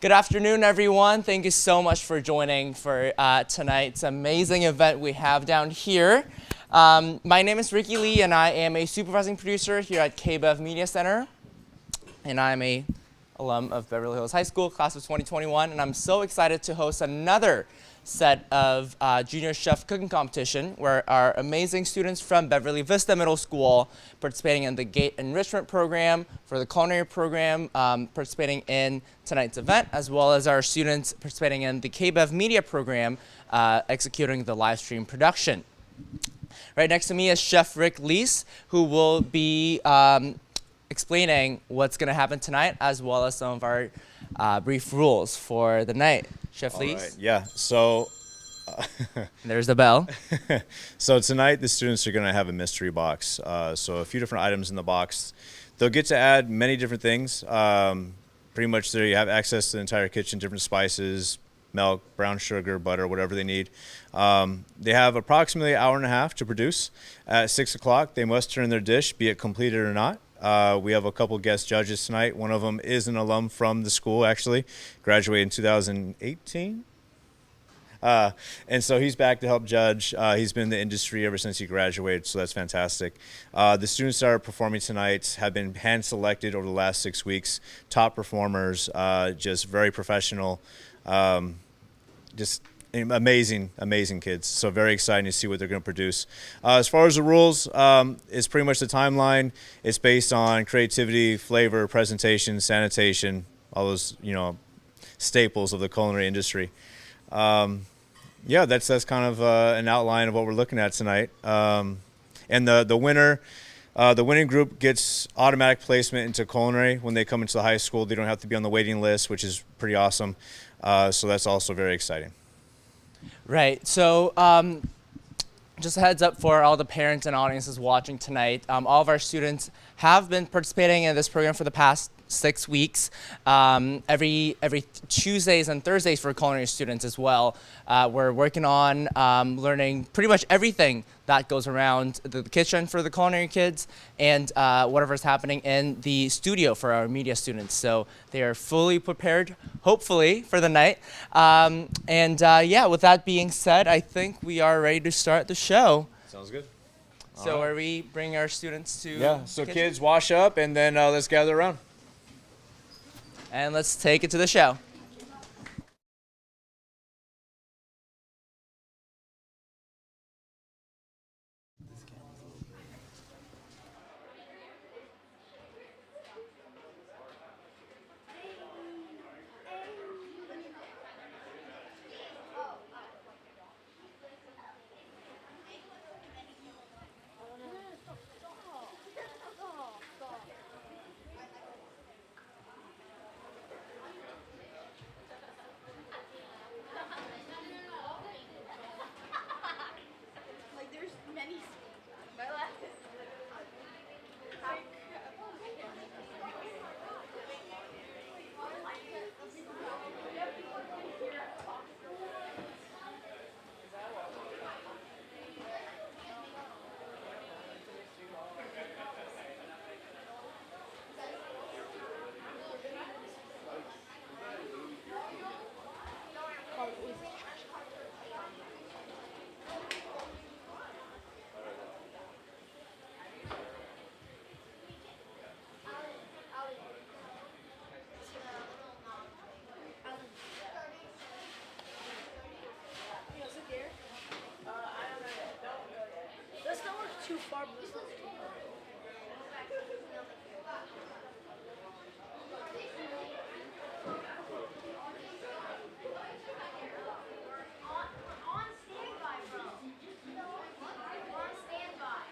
Good afternoon, everyone. Thank you so much for joining for tonight's amazing event we have down here. My name is Ricky Lee, and I am a supervising producer here at KBEV Media Center. And I'm a alum of Beverly Hills High School, class of 2021, and I'm so excited to host another set of junior chef cooking competition where our amazing students from Beverly Vista Middle School participating in the GATE enrichment program for the culinary program, participating in tonight's event, as well as our students participating in the KBEV media program, executing the live stream production. Right next to me is Chef Rick Leese, who will be explaining what's going to happen tonight, as well as some of our brief rules for the night. Chef Leese? Right, yeah, so... There's the bell. So tonight the students are going to have a mystery box. So a few different items in the box. They'll get to add many different things. Pretty much there you have access to the entire kitchen, different spices, milk, brown sugar, butter, whatever they need. They have approximately an hour and a half to produce. At 6 o'clock they must turn their dish, be it completed or not. We have a couple guest judges tonight. One of them is an alum from the school, actually. Graduated in 2018. And so he's back to help judge. He's been in the industry ever since he graduated, so that's fantastic. The students that are performing tonight have been hand-selected over the last 6 weeks. Top performers, just very professional, just amazing kids. So very exciting to see what they're going to produce. As far as the rules, it's pretty much the timeline. It's based on creativity, flavor, presentation, sanitation, all those staples of the culinary industry. Yeah, that's kind of an outline of what we're looking at tonight. And the winning group gets automatic placement into culinary when they come into the high school. They don't have to be on the waiting list, which is pretty awesome. So that's also very exciting. Right. So just a heads up for all the parents and audiences watching tonight. All of our students have been participating in this program for the past 6 weeks, every Tuesdays and Thursdays for culinary students as well. We're working on learning pretty much everything that goes around the kitchen for the culinary kids and whatever's happening in the studio for our media students. So they are fully prepared, hopefully, for the night. Yeah, with that being said, I think we are ready to start the show. Sounds good. So are we bringing our students to so kids wash up and then let's gather around. And let's take it to the show. Too far, but this looks too far. On standby, bro. On standby.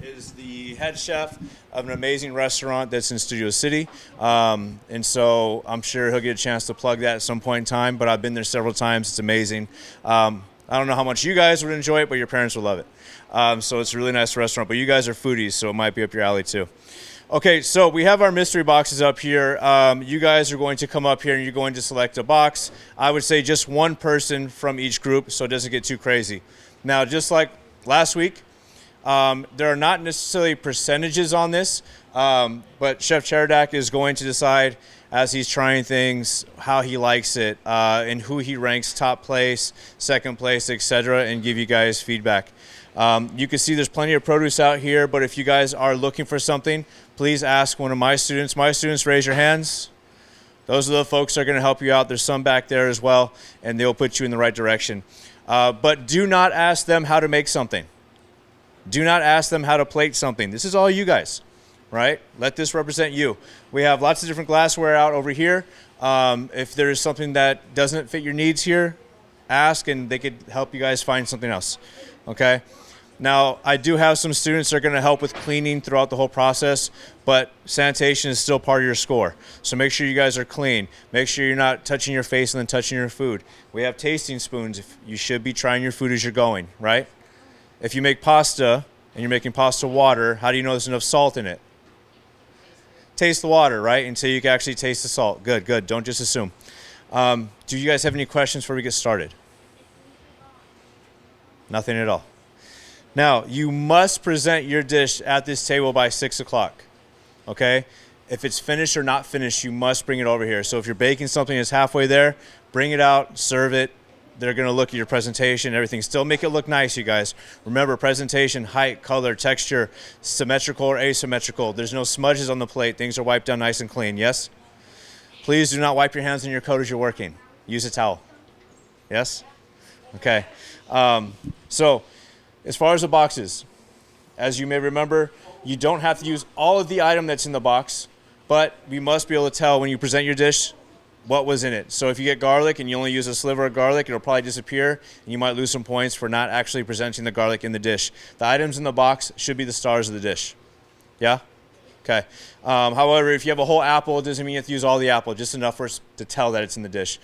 is the head chef of an amazing restaurant that's in Studio City. And so I'm sure he'll get a chance to plug that at some point in time, but I've been there several times. It's amazing. I don't know how much you guys would enjoy it, but your parents will love it. So it's a really nice restaurant, but you guys are foodies, so it might be up your alley too. Okay, so we have our mystery boxes up here. You guys are going to come up here and you're going to select a box. I would say just one person from each group so it doesn't get too crazy. Now, just like last week, there are not necessarily percentages on this, but Chef Cheradak is going to decide as he's trying things how he likes it and who he ranks top place, second place, etc., and give you guys feedback. You can see there's plenty of produce out here, but if you guys are looking for something, please ask one of my students. My students, raise your hands. Those are the folks that are going to help you out. There's some back there as well, and they'll put you in the right direction. But do not ask them how to make something. Do not ask them how to plate something. This is all you guys, right? Let this represent you. We have lots of different glassware out over here. If there is something that doesn't fit your needs here, ask, and they could help you guys find something else, okay? Now, I do have some students that are going to help with cleaning throughout the whole process, but sanitation is still part of your score. So make sure you guys are clean. Make sure you're not touching your face and then touching your food. We have tasting spoons. You should be trying your food as you're going, right? If you make pasta and you're making pasta water, how do you know there's enough salt in it? Taste the water, right? Until you can actually taste the salt. Good, good. Don't just assume. Do you guys have any questions before we get started? Nothing at all. Now, you must present your dish at this table by 6 o'clock, okay? If it's finished or not finished, you must bring it over here. So if you're baking something that's halfway there, bring it out, serve it. They're going to look at your presentation, everything. Still make it look nice, you guys. Remember, presentation, height, color, texture, symmetrical or asymmetrical. There's no smudges on the plate. Things are wiped down nice and clean, yes? Please do not wipe your hands in your coat as you're working. Use a towel. Yes? Okay. So, as far as the boxes, as you may remember, you don't have to use all of the item that's in the box, but we must be able to tell when you present your dish what was in it. So if you get garlic and you only use a sliver of garlic, it'll probably disappear, and you might lose some points for not actually presenting the garlic in the dish. The items in the box should be the stars of the dish. Yeah? Okay. However, if you have a whole apple, it doesn't mean you have to use all the apple, just enough for us to tell that it's in the dish.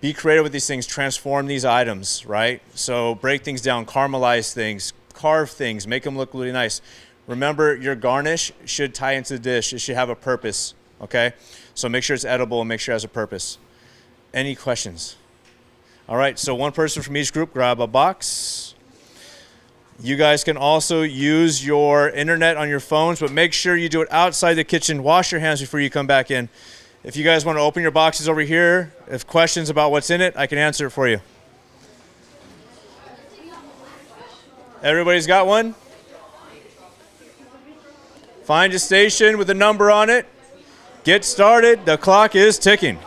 Be creative with these things. Transform these items, right? So break things down, caramelize things, carve things, make them look really nice. Remember, your garnish should tie into the dish. It should have a purpose, okay? So make sure it's edible and make sure it has a purpose. Any questions? All right, so one person from each group, grab a box. You guys can also use your internet on your phones, but make sure you do it outside the kitchen. Wash your hands before you come back in. If you guys want to open your boxes over here, if questions about what's in it, I can answer it for you. Everybody's got one? Find a station with a number on it. Get started. The clock is ticking.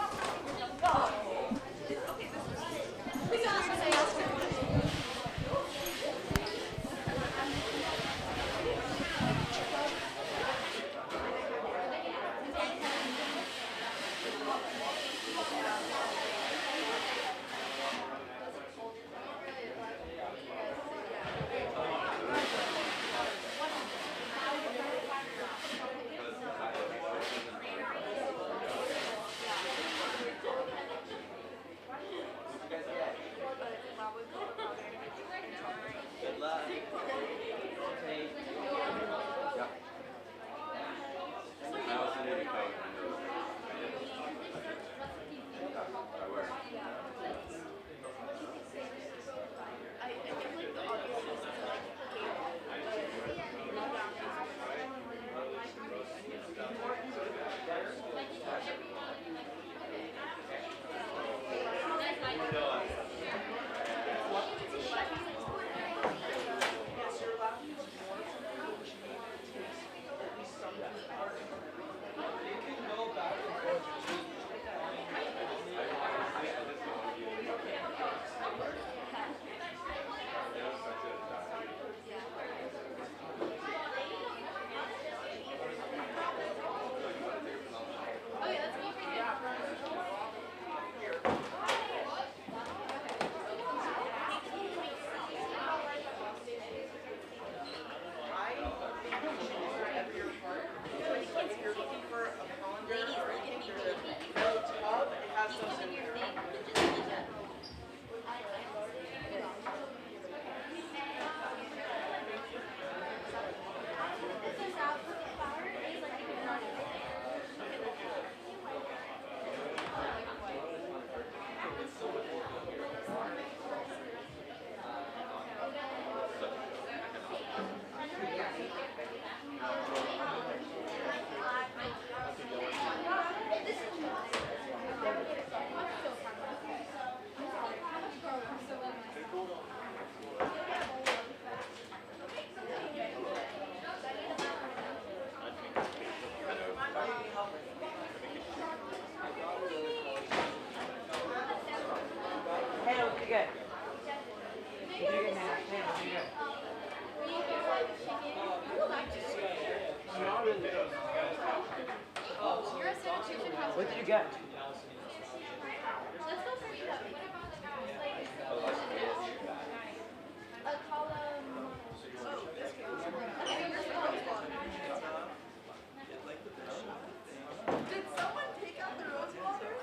What did you get? Let's go for Eva. A column. Did someone take out the rose water?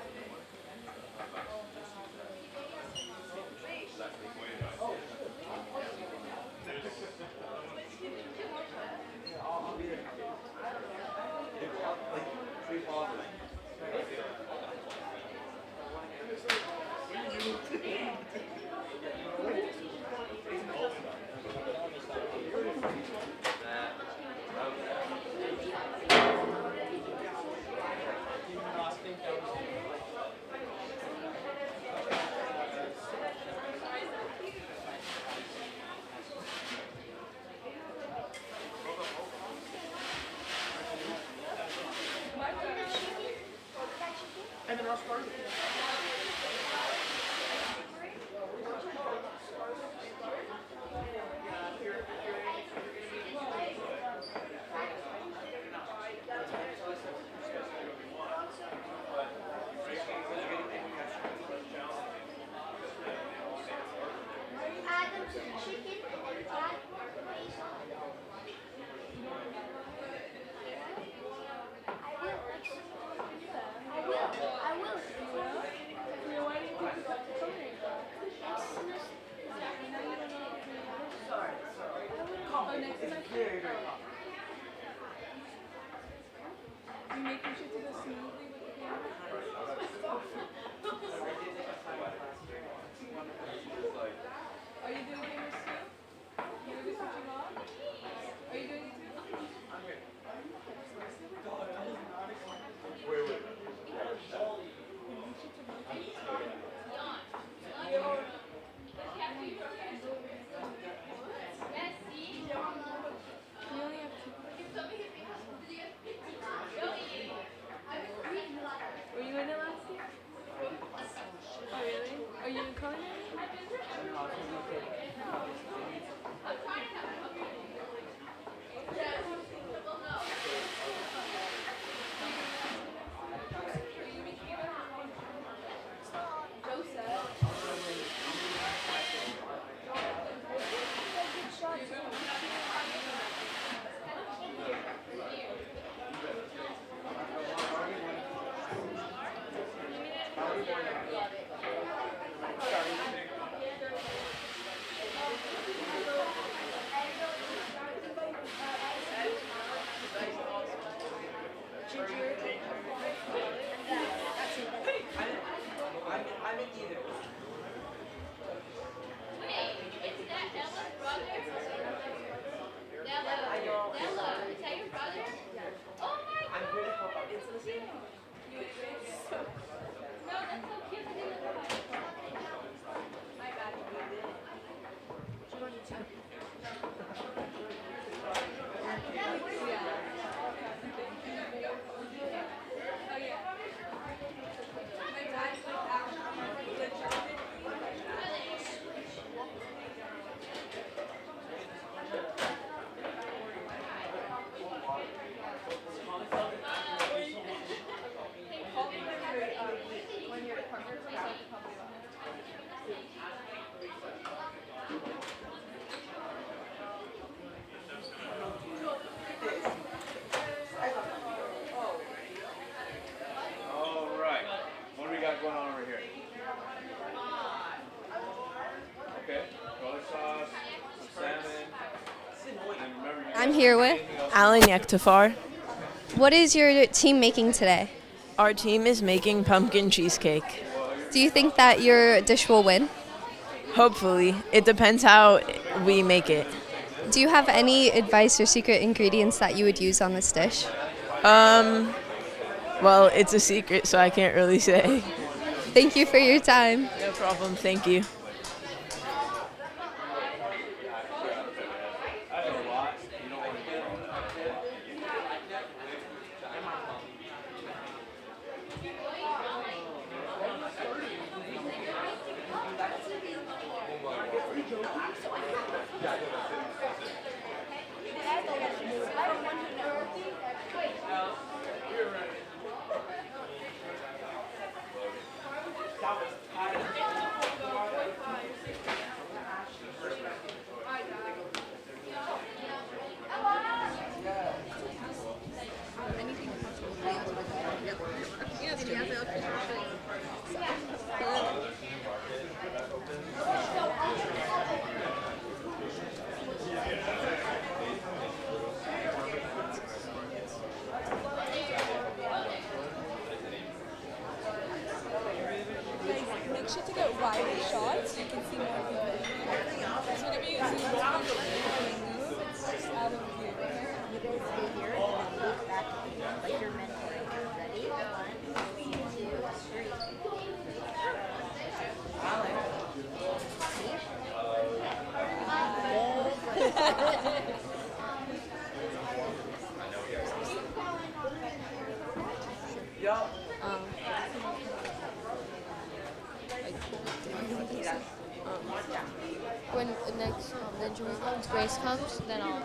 And then roast pork. Add them to the chicken. Add I will. Why do you think you got the Cohen? Oh, next time. You making sure to go smoothly with the camera? Are you doing cameras too? You gonna be switching off? Are you doing it too? Were you in it last year? Oh, really? Are you in culinary? I'm here with. Alan Yektafar. What is your team making today? Our team is making pumpkin cheesecake. Do you think that your dish will win? Hopefully. It depends how we make it. Do you have any advice or secret ingredients that you would use on this dish? Well, it's a secret, so I can't really say. Thank you for your time. No problem. Thank you. Make sure to get wider shots so you can see more people. So whenever you zoom in and move, it's just out of view. You guys stay here and then look back like you're mentoring. Ready? 1, 2, 3. When next the Julie comes, Grace comes, then I'll.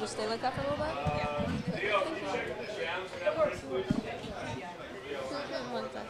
just stay like that for a little bit? Yeah. One sec.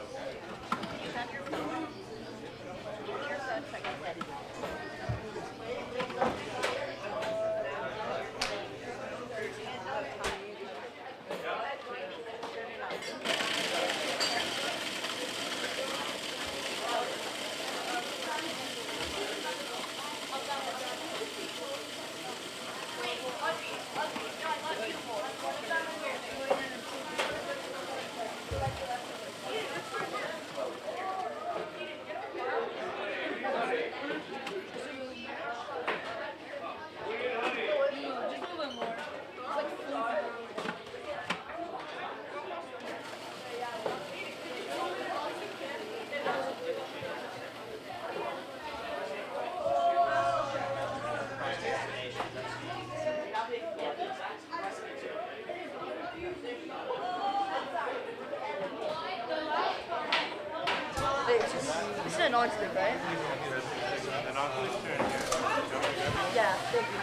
This is a non-stick, right? Yeah, thank you.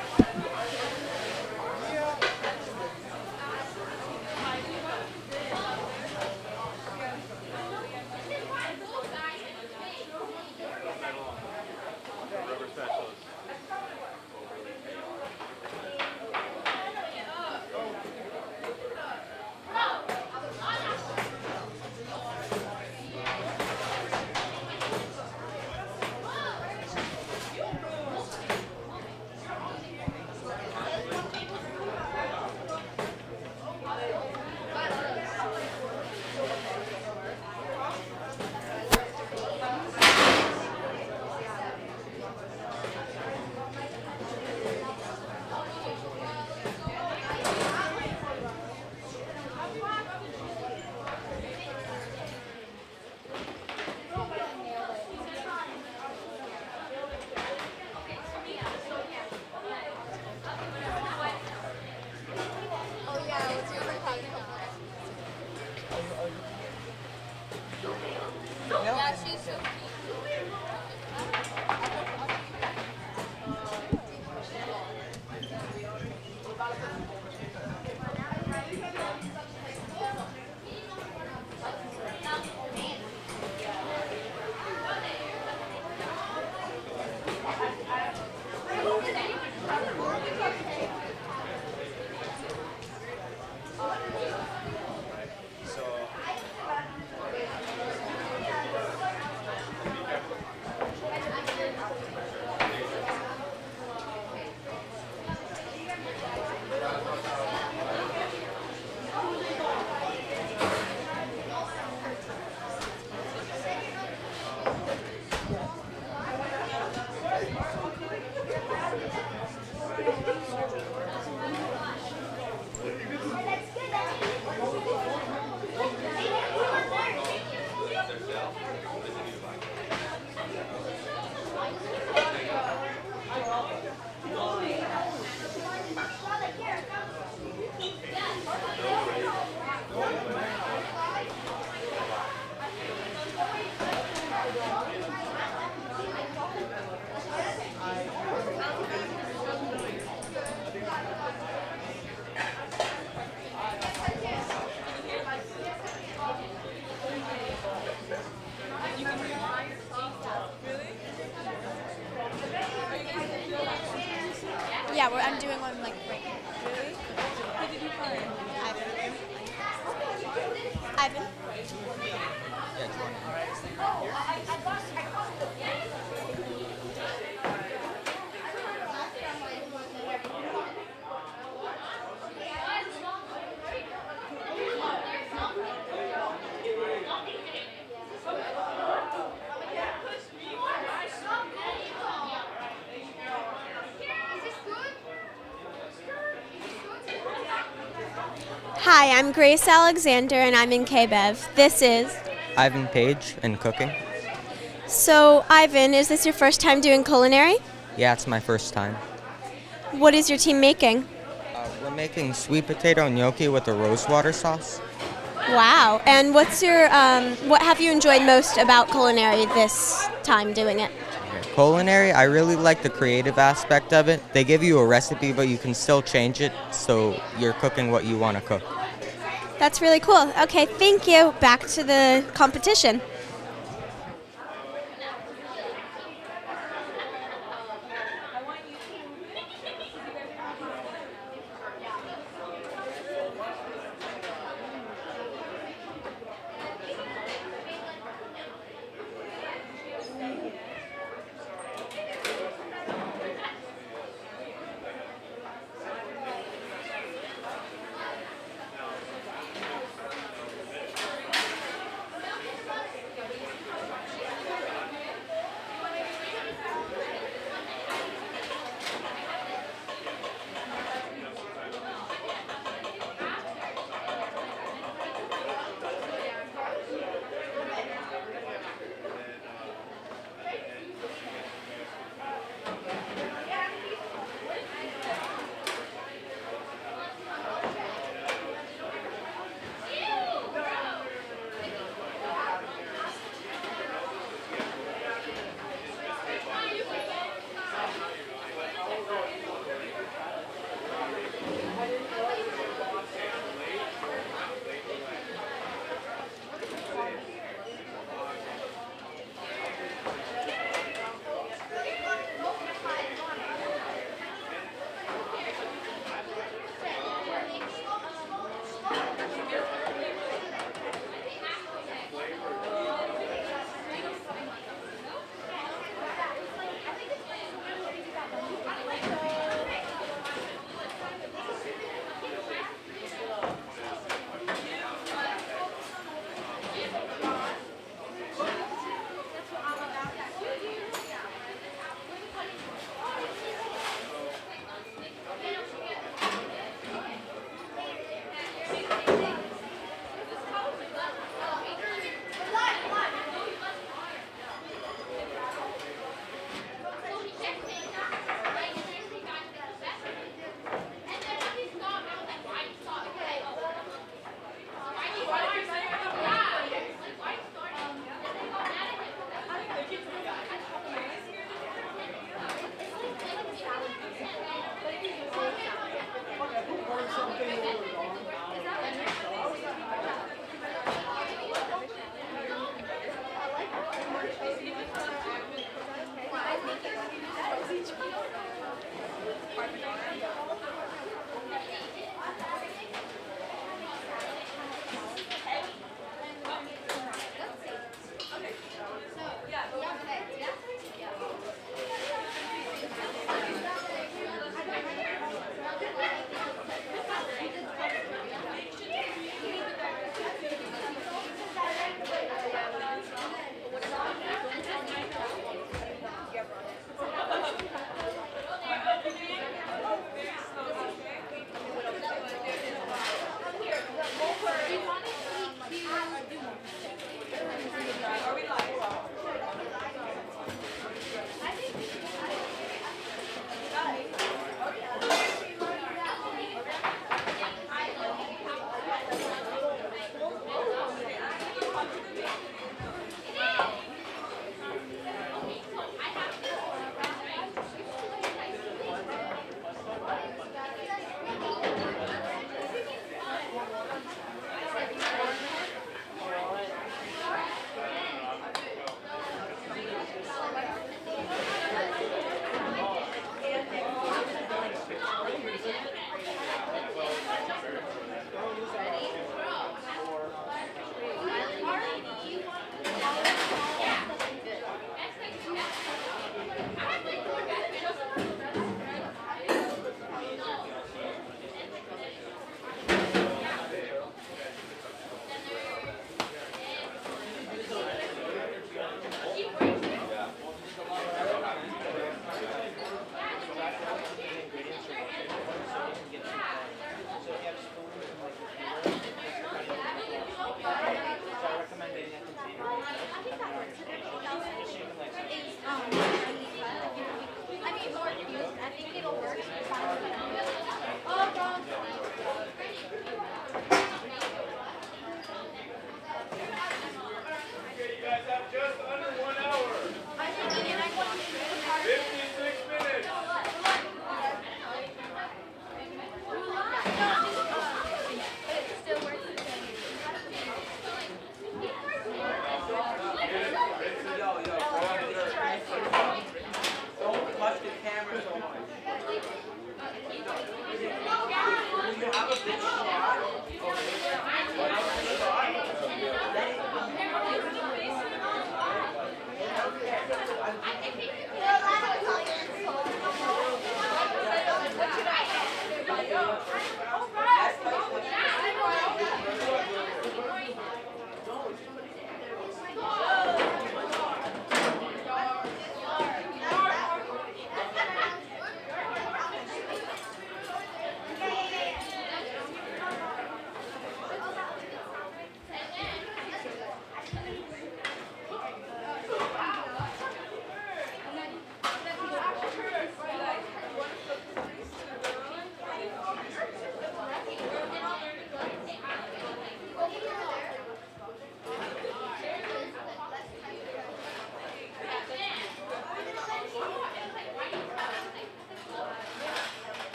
Yeah, I'm doing one like right now. Really? Who did you find? Ivan. Hi, I'm Grace Alexander and I'm in KBEV. This is Ivan Page and cooking. So, Ivan, is this your first time doing culinary? Yeah, it's my first time. What is your team making? We're making sweet potato gnocchi with a rosewater sauce. Wow. And what's your what have you enjoyed most about culinary this time doing it? Culinary, I really like the creative aspect of it. They give you a recipe, but you can still change it, so you're cooking what you want to cook. That's really cool. Okay, thank you. Back to the competition.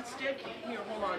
stick. Here, hold on.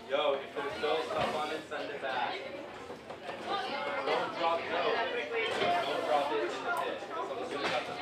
Yo, if there's still stuff on it, send it back. Don't drop it in the pit. Someone's gonna cut this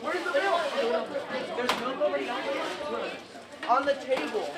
Where's the milk? There's milk already on the table.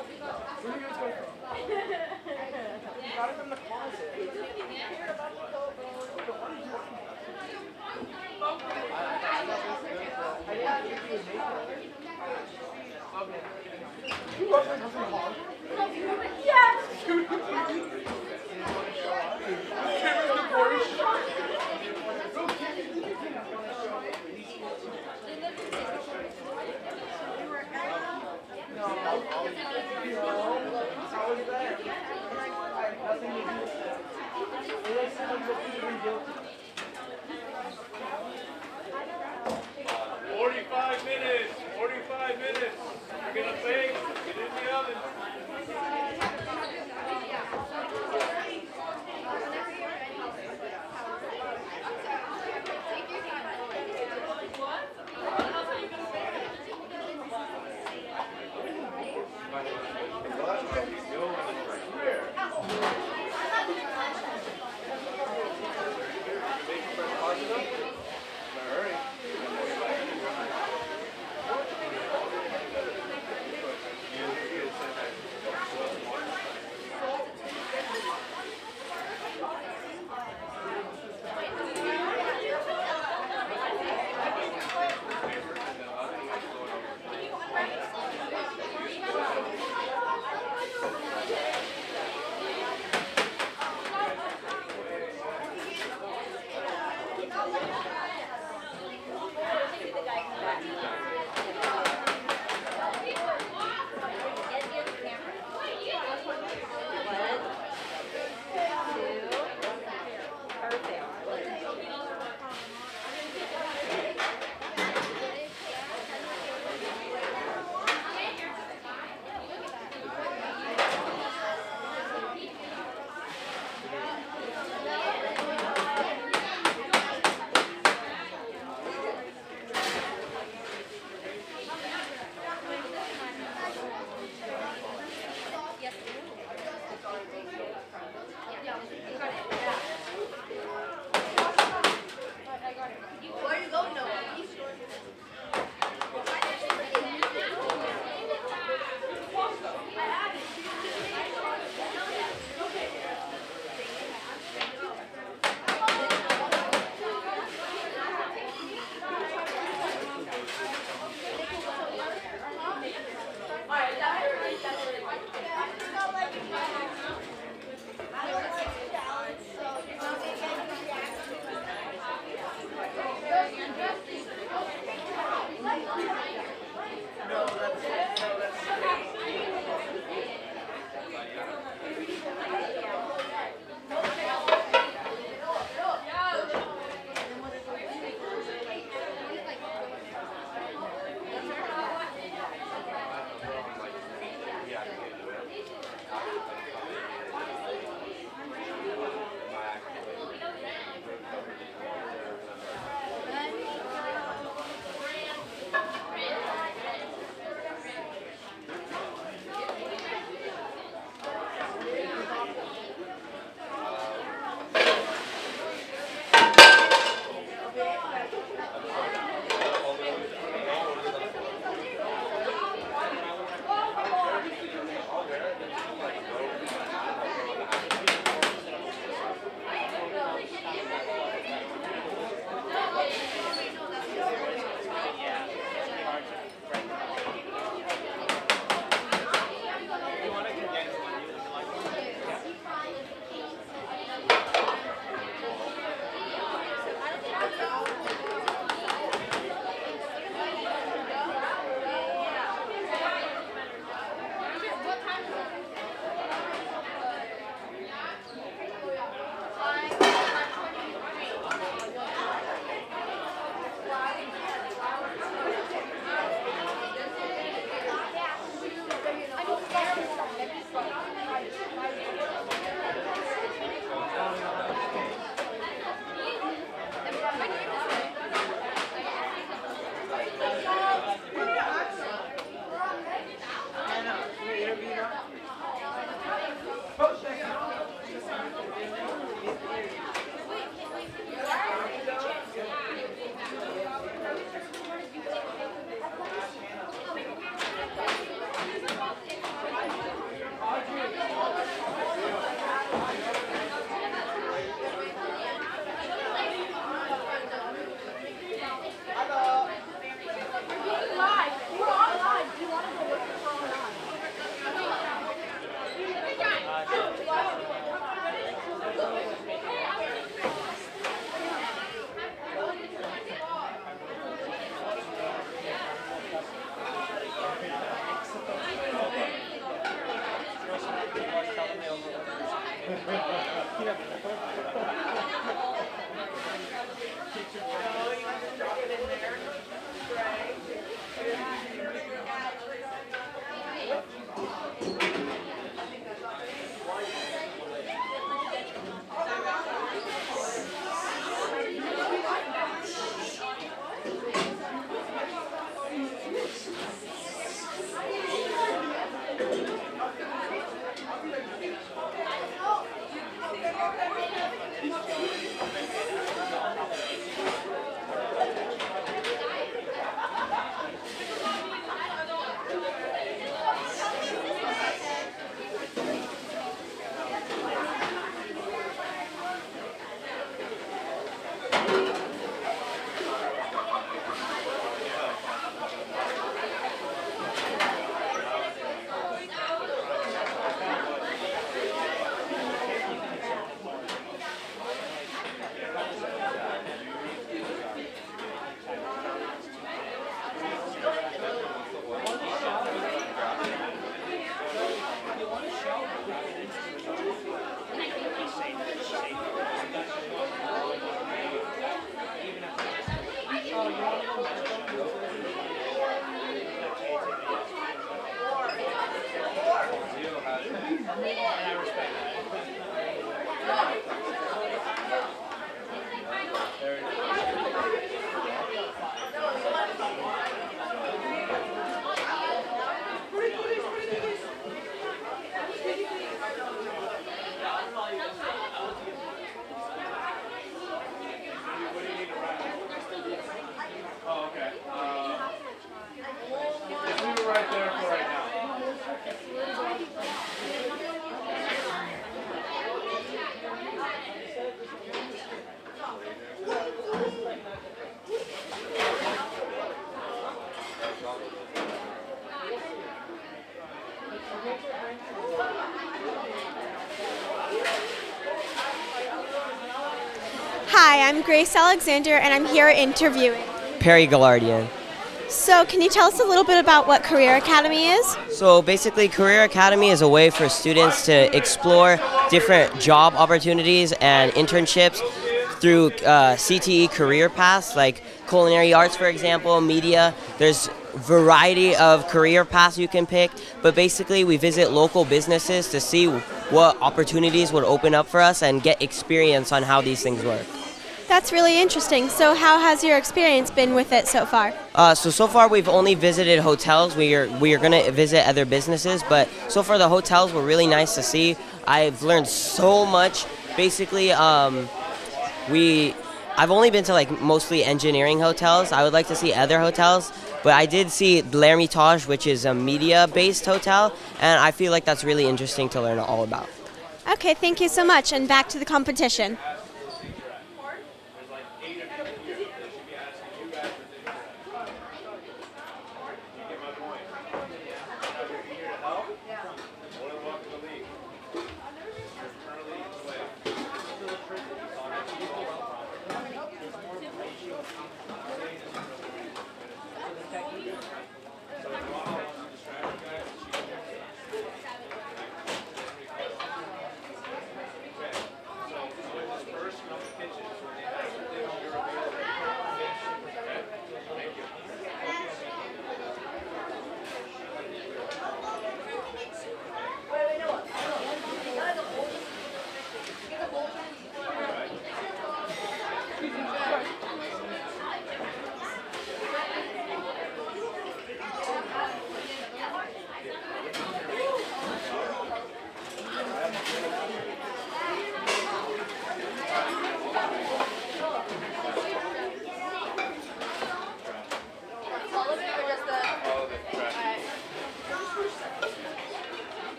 Where do you guys go from? You got it from the closet. I didn't think you would make it. Okay. You love my husband hog? Yes! Camera's recording. 45 minutes. 45 minutes. You're gonna bake. Get in the oven. Hi, I'm Grace Alexander, and I'm here interviewing. Perry Gallardian. So, can you tell us a little bit about what Career Academy is? So basically, Career Academy is a way for students to explore different job opportunities and internships through CTE career paths, like culinary arts, for example, media. There's variety of career paths you can pick, but basically we visit local businesses to see what opportunities would open up for us and get experience on how these things work. That's really interesting. So how has your experience been with it so far? So far we've only visited hotels. We are going to visit other businesses, but so far the hotels were really nice to see. I've learned so much. Basically, I've only been to like mostly engineering hotels. I would like to see other hotels, but I did see L'Ermitage, which is a media-based hotel, and I feel like that's really interesting to learn all about. Okay, thank you so much, and back to the competition.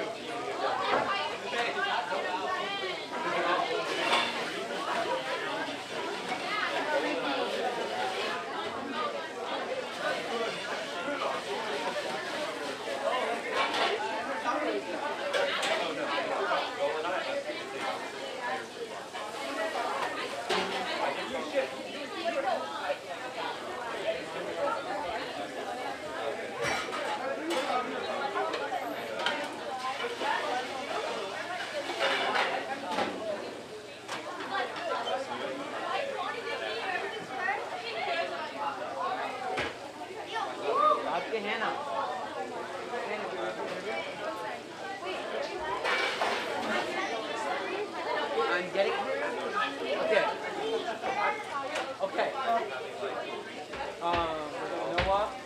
Thank you. getting here? Okay. Okay. You know what?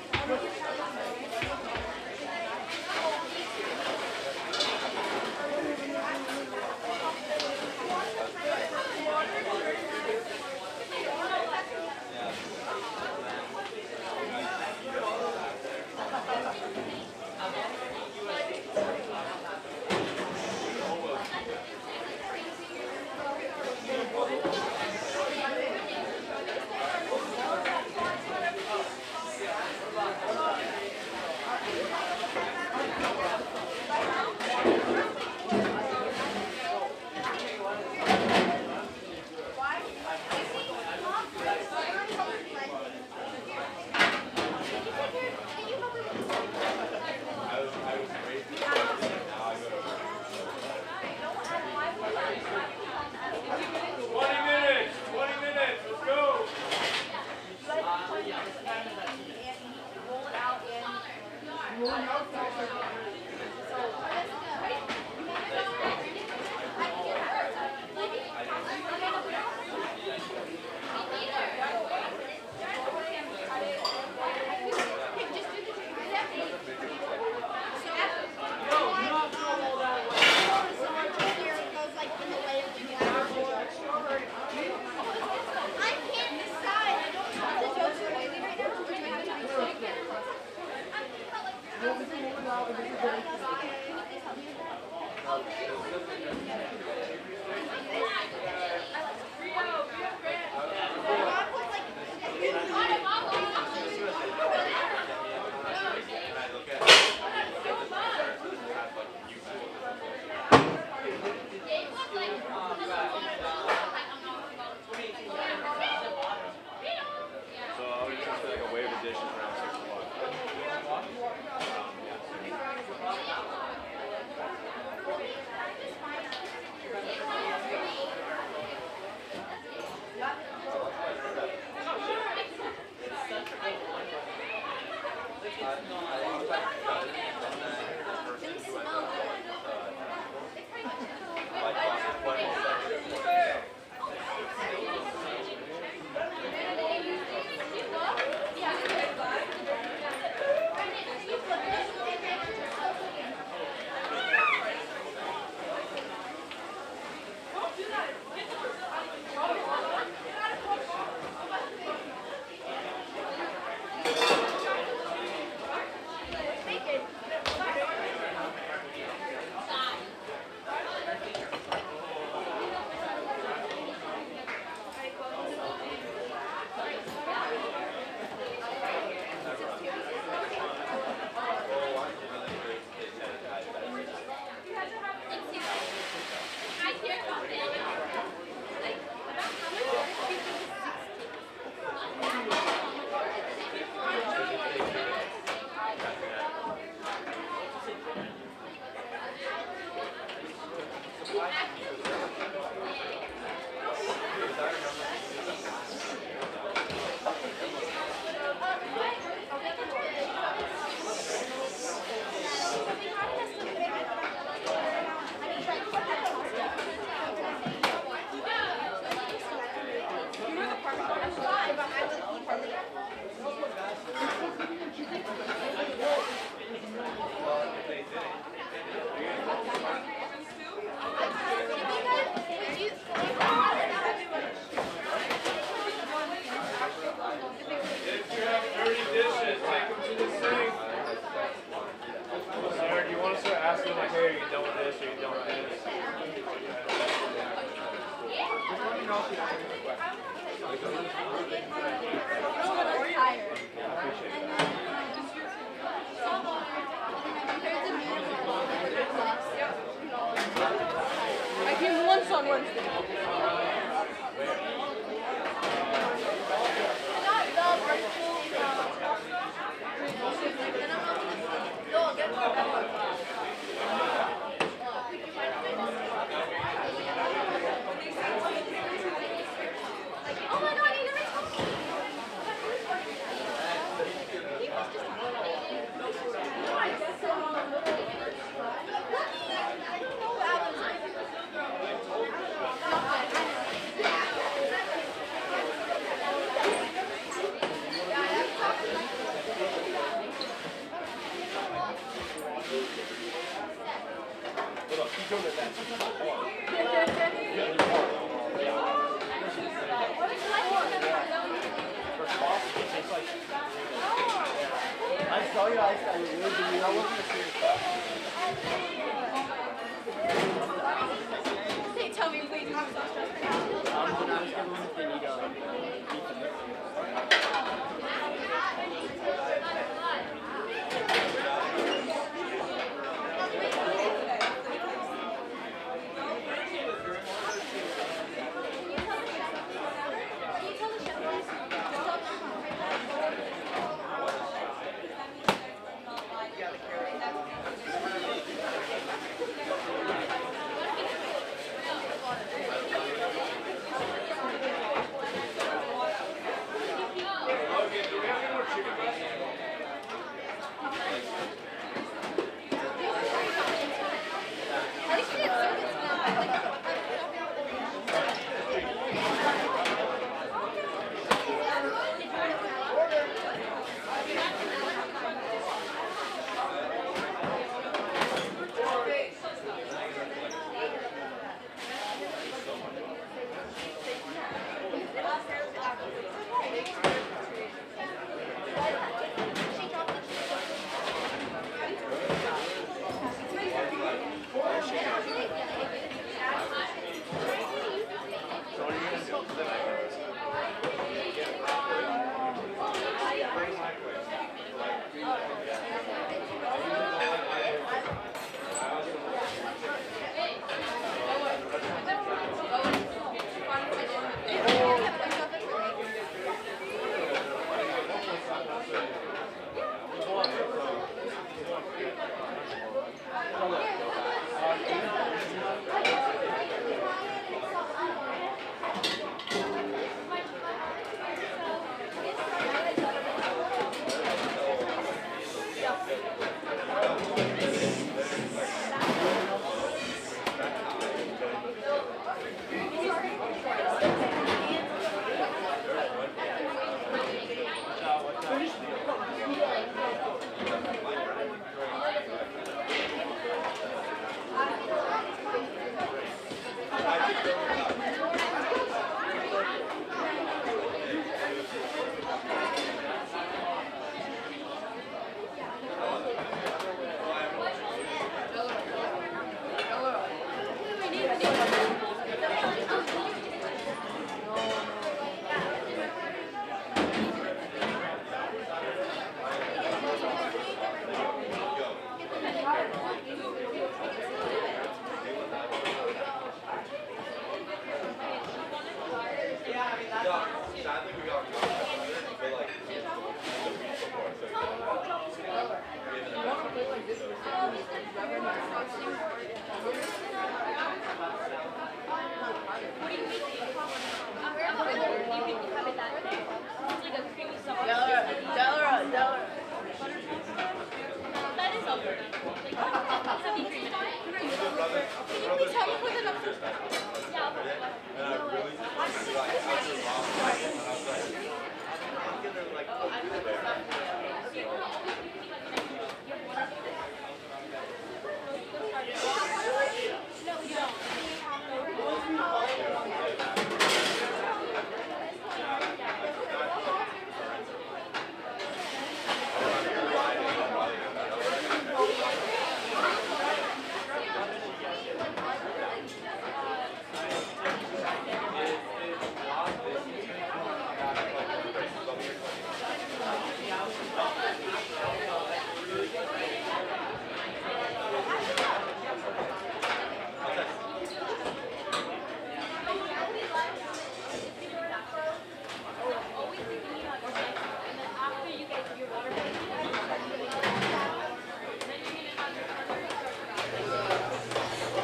Tell me, please. I'm so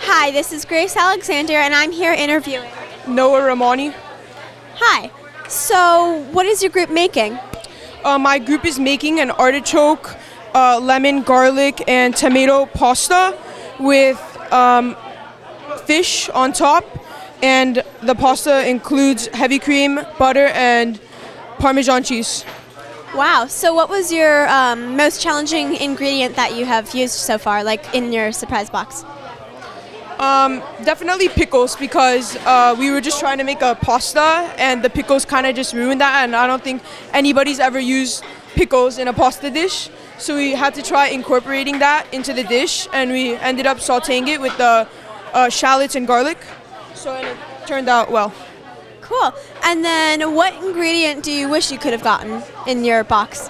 Hi, this is Grace Alexander, and I'm here interviewing Noah Ramani. Hi. So, what is your group making? My group is making an artichoke, lemon, garlic, and tomato pasta with fish on top, and the pasta includes heavy cream, butter, and Parmesan cheese. Wow. So, what was your most challenging ingredient that you have used so far, like in your surprise box? Definitely pickles, because we were just trying to make a pasta and the pickles kind of just ruined that, and I don't think anybody's ever used pickles in a pasta dish. So we had to try incorporating that into the dish, and we ended up sauteing it with the shallots and garlic. So and it turned out well. Cool. And then what ingredient do you wish you could have gotten in your box?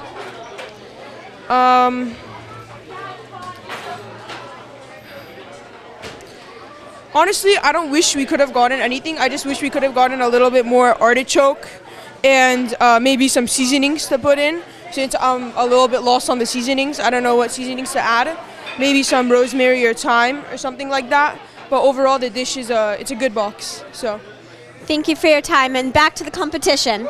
Honestly, I don't wish we could have gotten anything. I just wish we could have gotten a little bit more artichoke and maybe some seasonings to put in, since I'm a little bit lost on the seasonings. I don't know what seasonings to add. Maybe some rosemary or thyme or something like that. But overall, the dish is it's a good box. So, Thank you for your time, and back to the competition.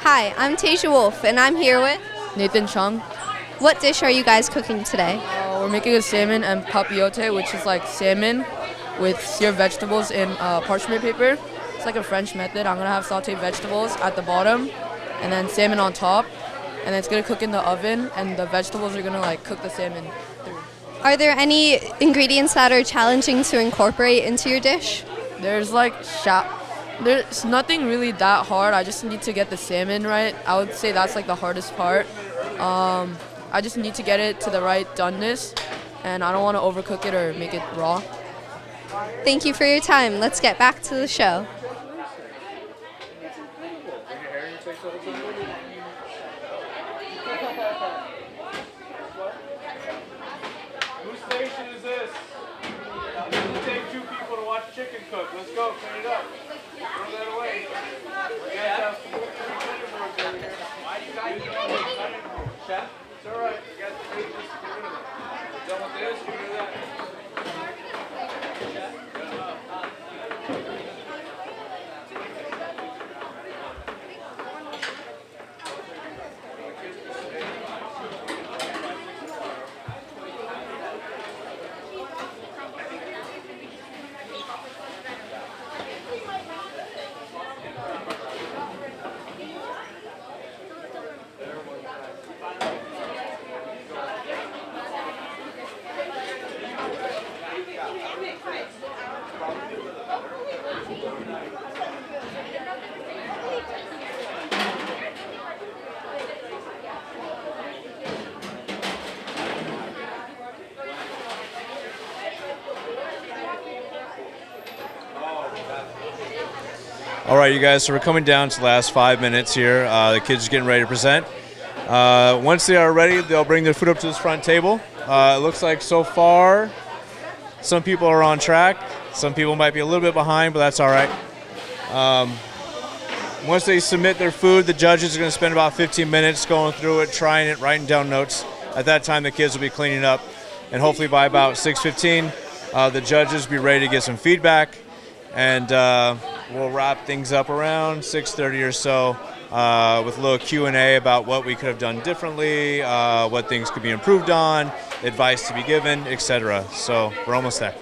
Hi, I'm Tasia Wolf, and I'm here with Nathan Chung. What dish are you guys cooking today? We're making a salmon and papillote, which is like salmon with seared vegetables in parchment paper. It's like a French method. I'm gonna have sauteed vegetables at the bottom, and then salmon on top, and then it's gonna cook in the oven, and the vegetables are gonna like cook the salmon through. Are there any ingredients that are challenging to incorporate into your dish? There's there's nothing really that hard. I just need to get the salmon right. I would say that's like the hardest part. I just need to get it to the right doneness, and I don't want to overcook it or make it raw. Thank you for your time. Let's get back to the show. Whose station is this? It'll take 2 people to watch chicken cook. Let's go, clean it up. Throw that away. You guys have 3 cutting boards over here. Why do you guys Chef, it's all right. You got the food, just get rid of it. Done with this, get rid of that. All right, you guys, so we're coming down to the last 5 minutes here. The kids are getting ready to present. Once they are ready, they'll bring their food up to this front table. It looks like so far some people are on track. Some people might be a little bit behind, but that's all right. Once they submit their food, the judges are going to spend about 15 minutes going through it, trying it, writing down notes. At that time, the kids will be cleaning up, and hopefully by about 6:15, the judges will be ready to get some feedback, and we'll wrap things up around 6:30 or so with a little Q&A about what we could have done differently, what things could be improved on, advice to be given, etc. So we're almost there.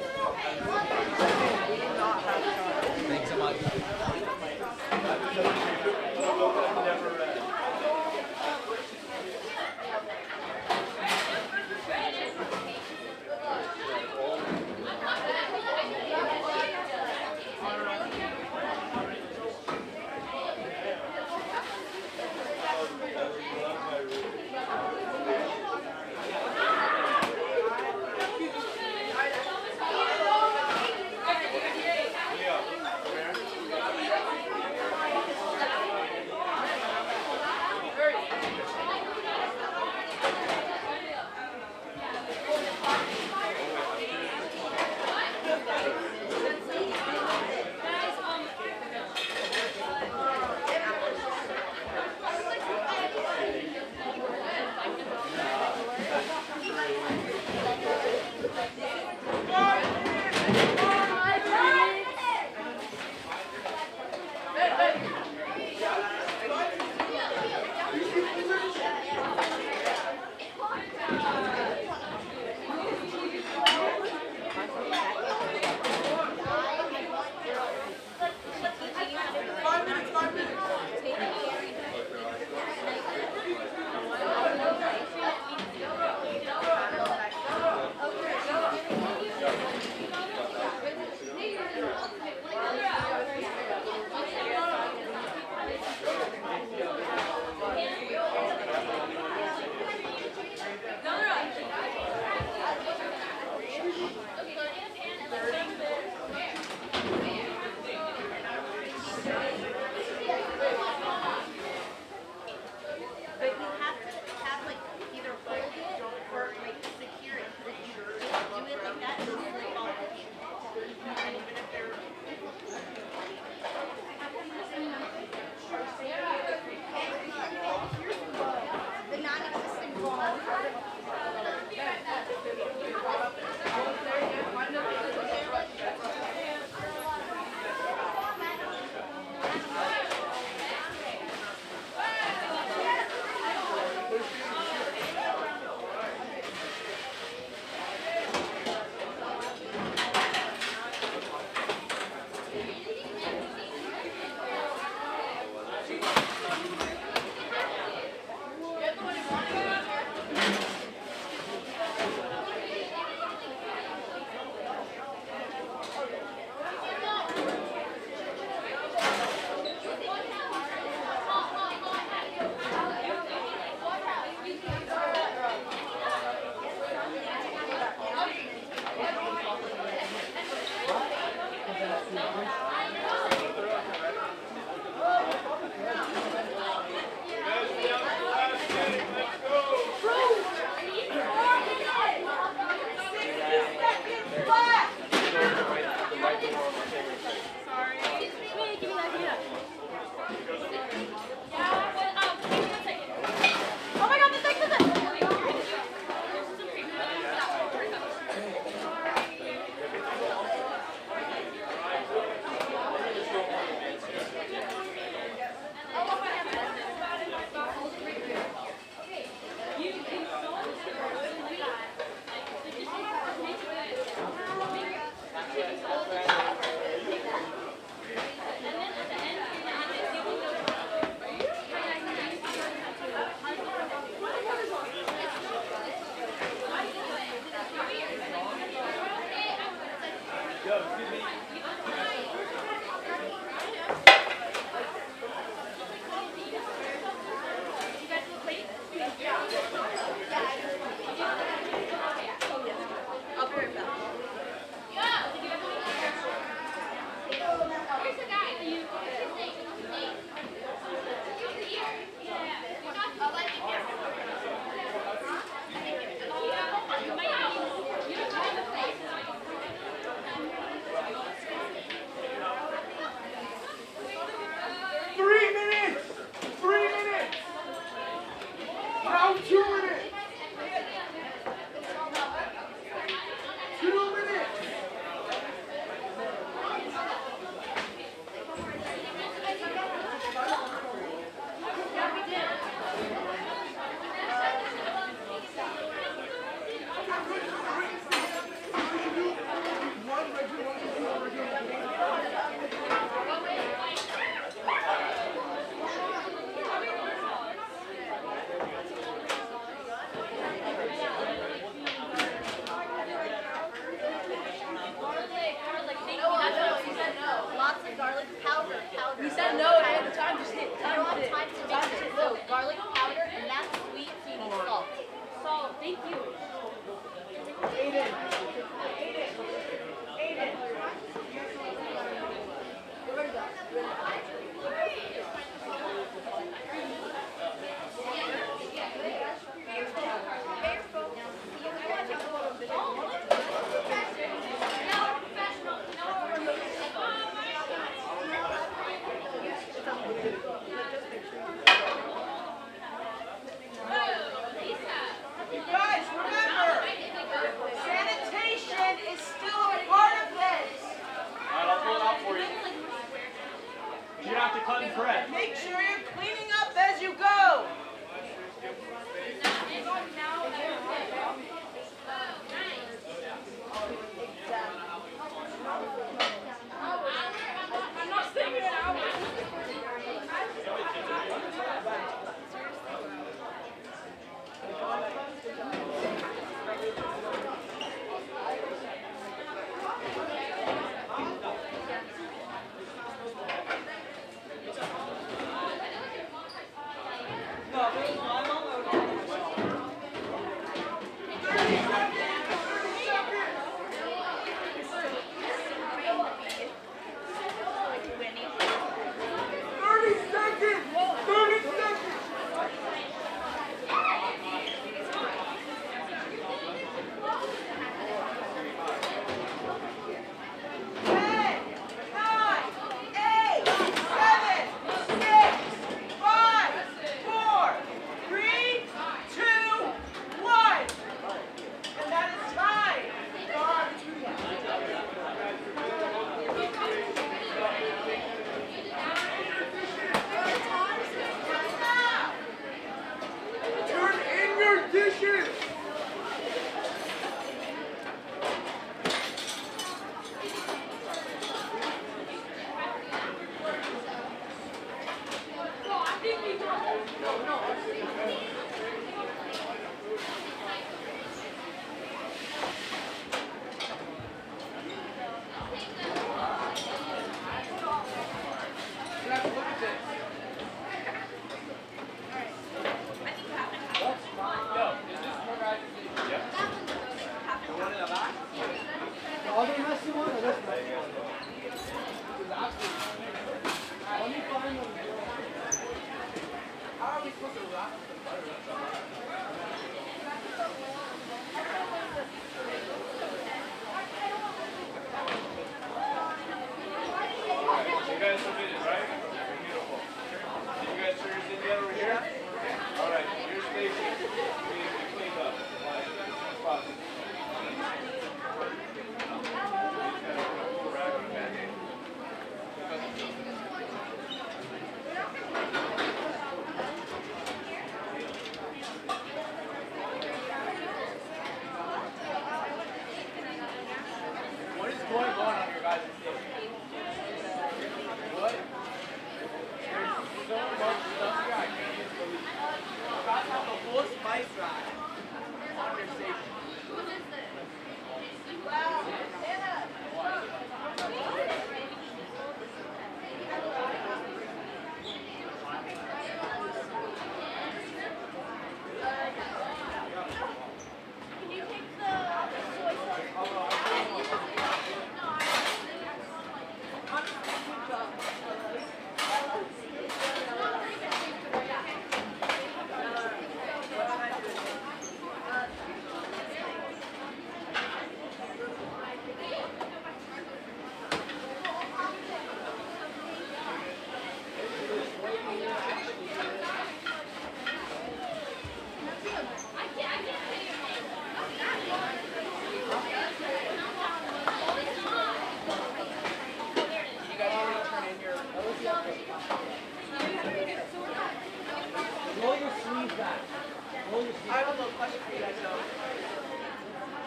I have a little question for you guys though.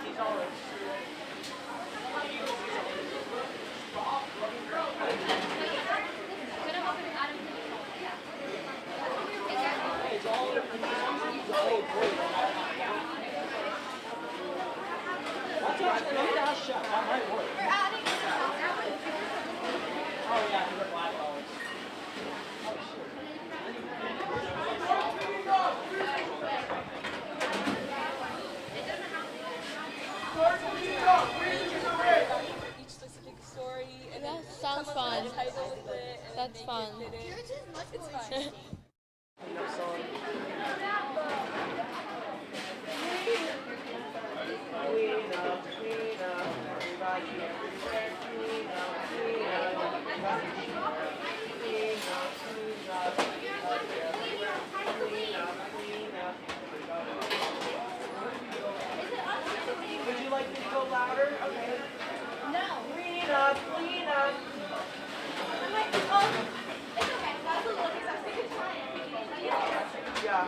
These all that might work. Oh yeah, because they're black dollars. Each specific story and That then sounds come up fun. with a title with it and That's then fun. make it fit it. It's fun. Would you like me to go louder? Okay. No. Clean up, clean up. Yeah.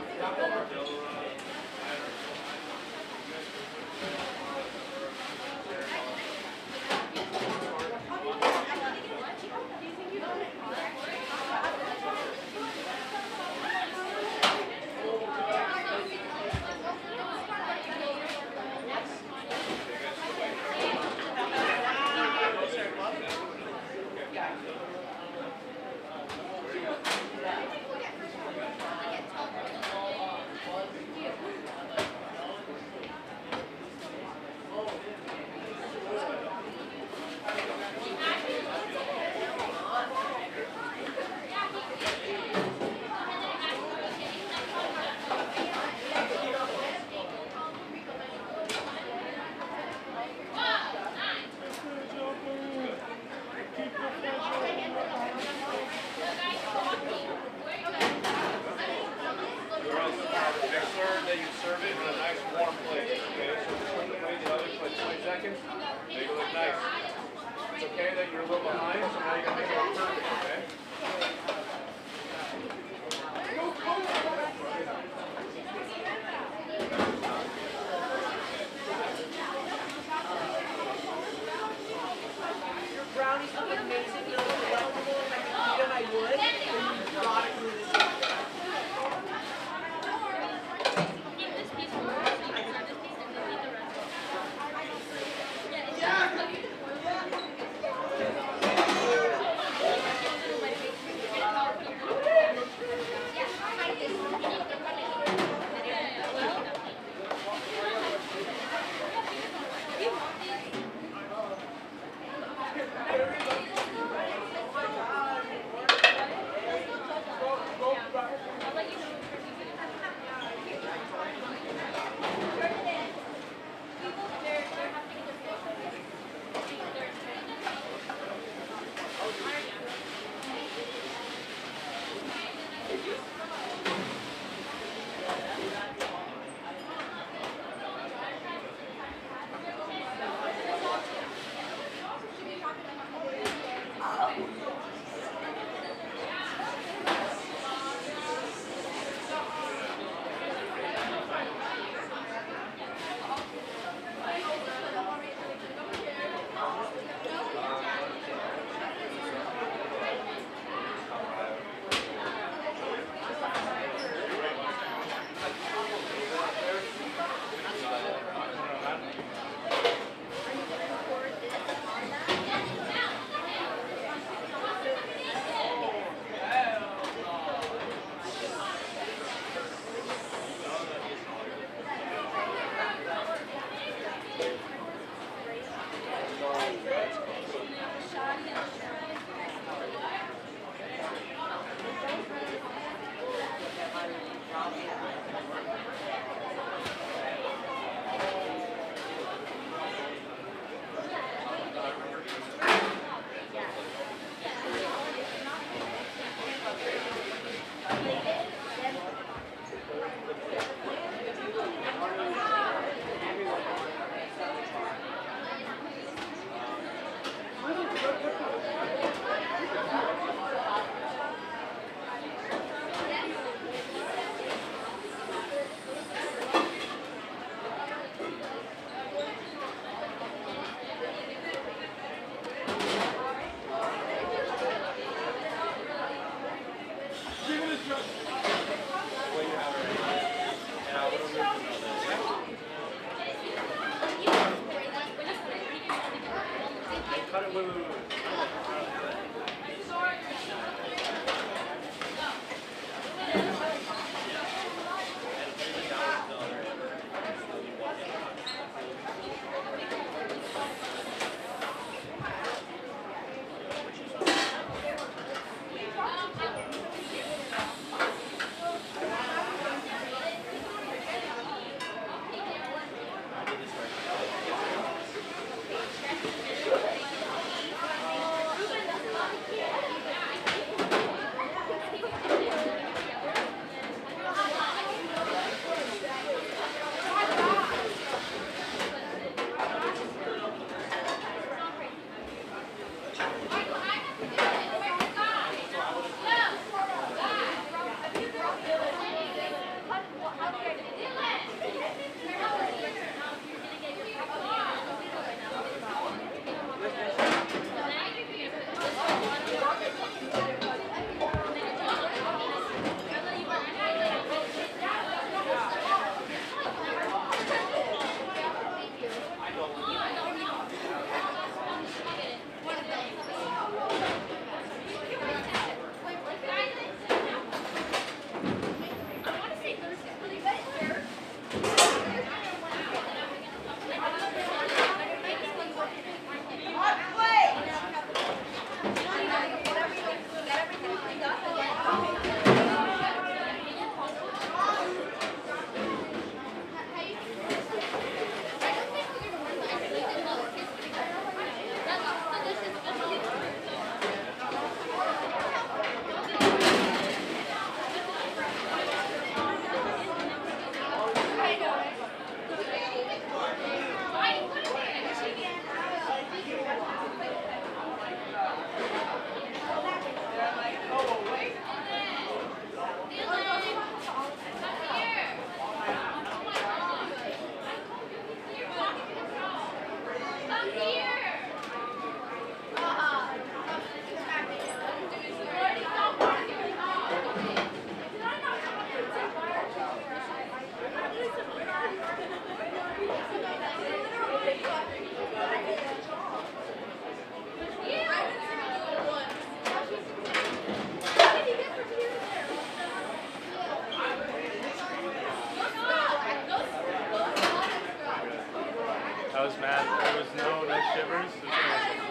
That was mad. There was no shivers. It was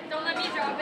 Don't let me drop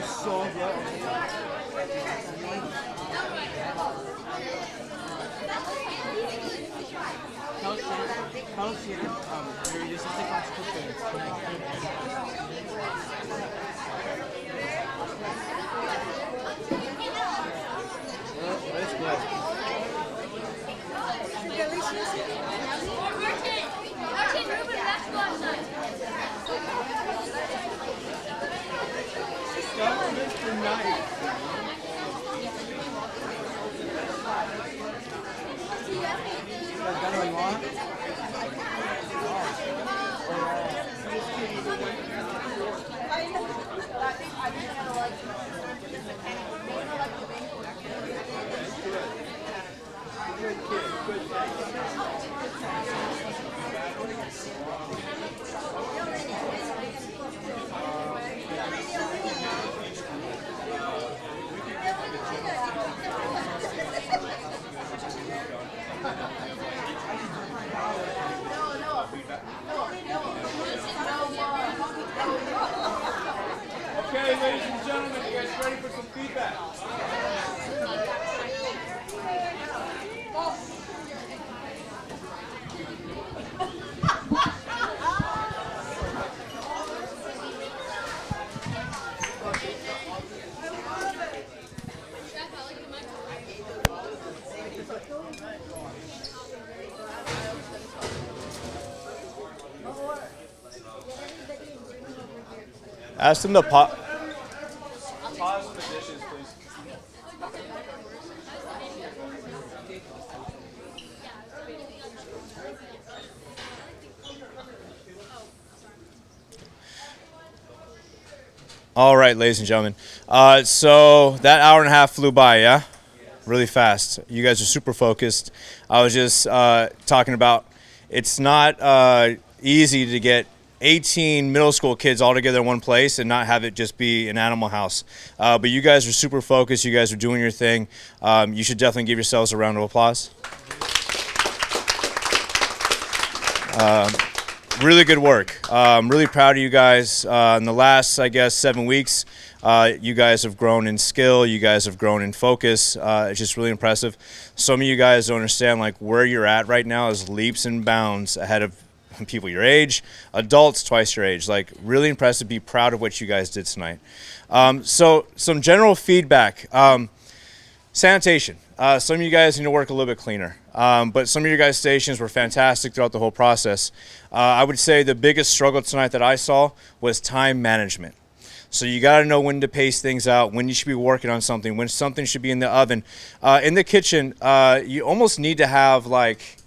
so good. Okay, ladies and gentlemen, you guys ready for some feedback? Ask them to pause the dishes, please. All right, ladies and gentlemen. So that hour and a half flew by, yeah? Really fast. You guys are super focused. I was just talking about it's not easy to get 18 middle school kids all together in one place and not have it just be an Animal House. But you guys are super focused. You guys are doing your thing. You should definitely give yourselves a round of applause. Really good work. I'm really proud of you guys. In the last, I guess, 7 weeks, you guys have grown in skill. You guys have grown in focus. It's just really impressive. Some of you guys don't understand, like, where you're at right now is leaps and bounds ahead of people your age, adults twice your age. Like, really impressive. Be proud of what you guys did tonight. So some general feedback. Sanitation. Some of you guys need to work a little bit cleaner. But some of your guys' stations were fantastic throughout the whole process. I would say the biggest struggle tonight that I saw was time management. So you got to know when to pace things out, when you should be working on something, when something should be in the oven. In the kitchen, you almost need to have, like,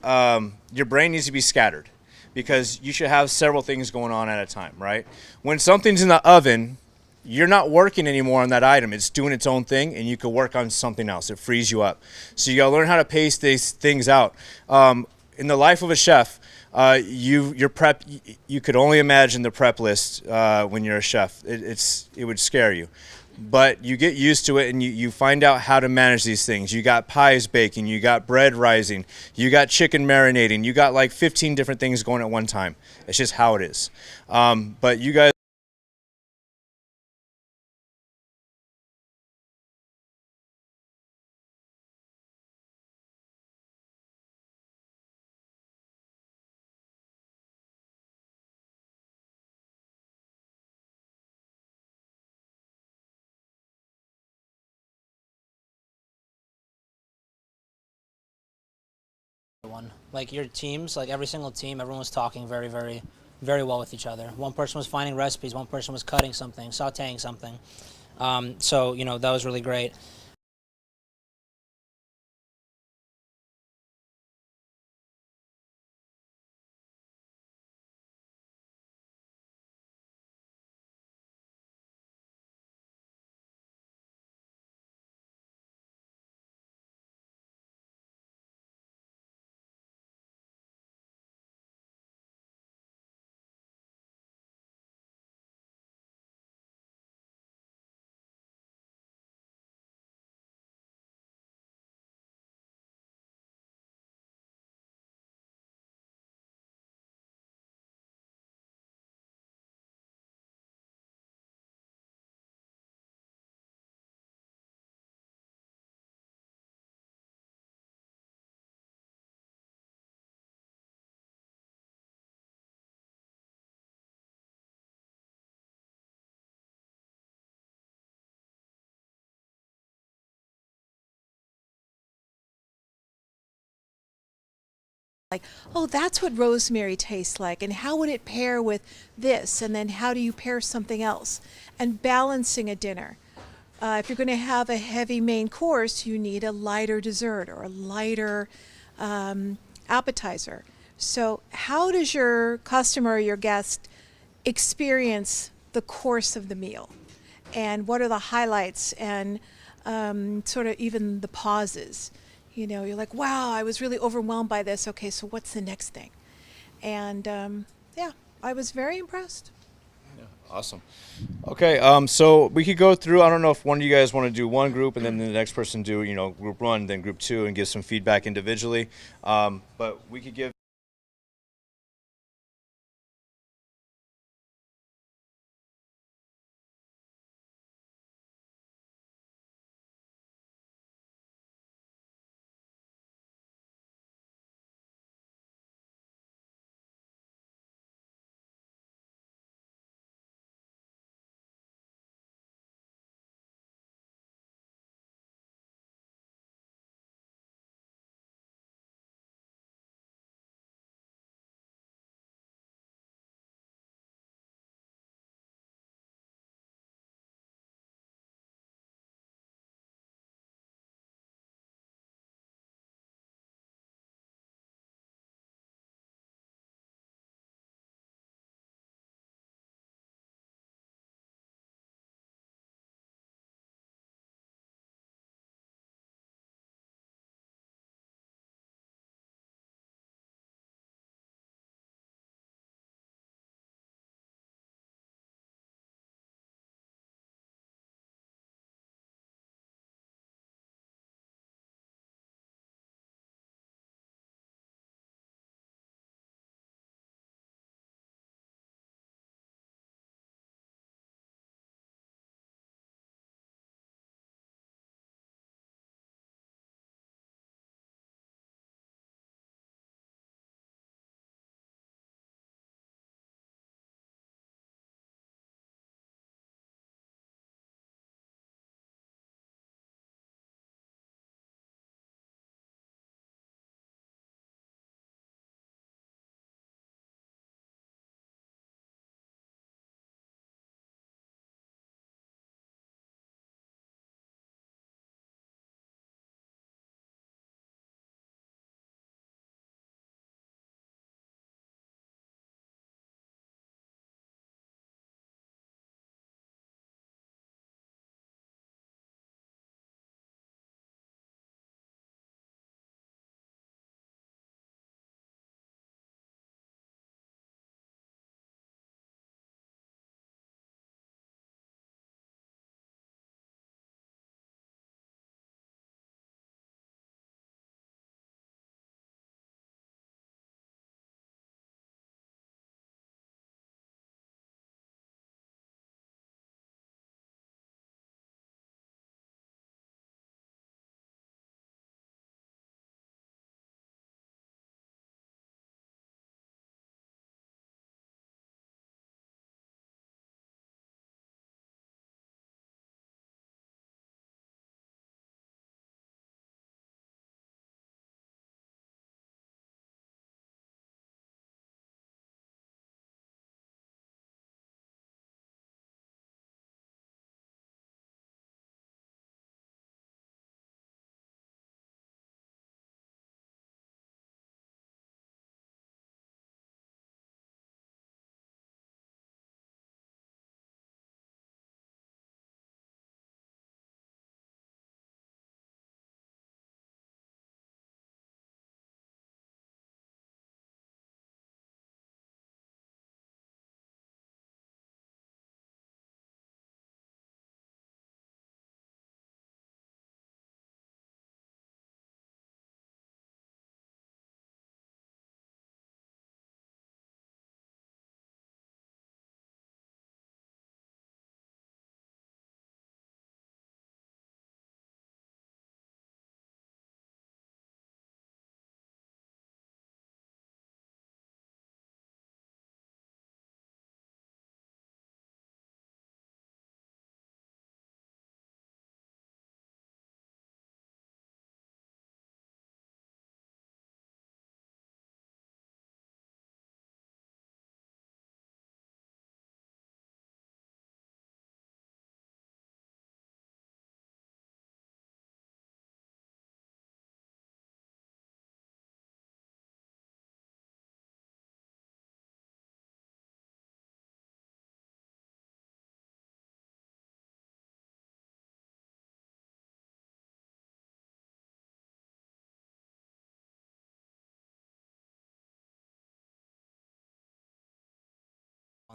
your brain needs to be scattered because you should have several things going on at a time, right? When something's in the oven, you're not working anymore on that item. It's doing its own thing, and you can work on something else. It frees you up. So you got to learn how to pace these things out. In the life of a chef, your prep, you could only imagine the prep list when you're a chef. It would scare you. But you get used to it, and you find out how to manage these things. You got pies baking, you got bread rising, you got chicken marinating, you got like 15 different things going at one time. It's just how it is. But you guys Like your teams, like every single team, everyone was talking very, very, very well with each other. One person was finding recipes, one person was cutting something, sautéing something. So, you know, that was really great. like, oh, that's what rosemary tastes like, and how would it pair with this, and then how do you pair something else, and balancing a dinner. If you're going to have a heavy main course, you need a lighter dessert or a lighter appetizer. So how does your customer or your guest experience the course of the meal, and what are the highlights, and sort of even the pauses? You know, you're like, wow, I was really overwhelmed by this. Okay, so what's the next thing? And yeah, I was very impressed. Yeah, awesome. Okay, so we could go through. I don't know if one of you guys want to do one group and then the next person do, group one, then group two, and give some feedback individually. But we could give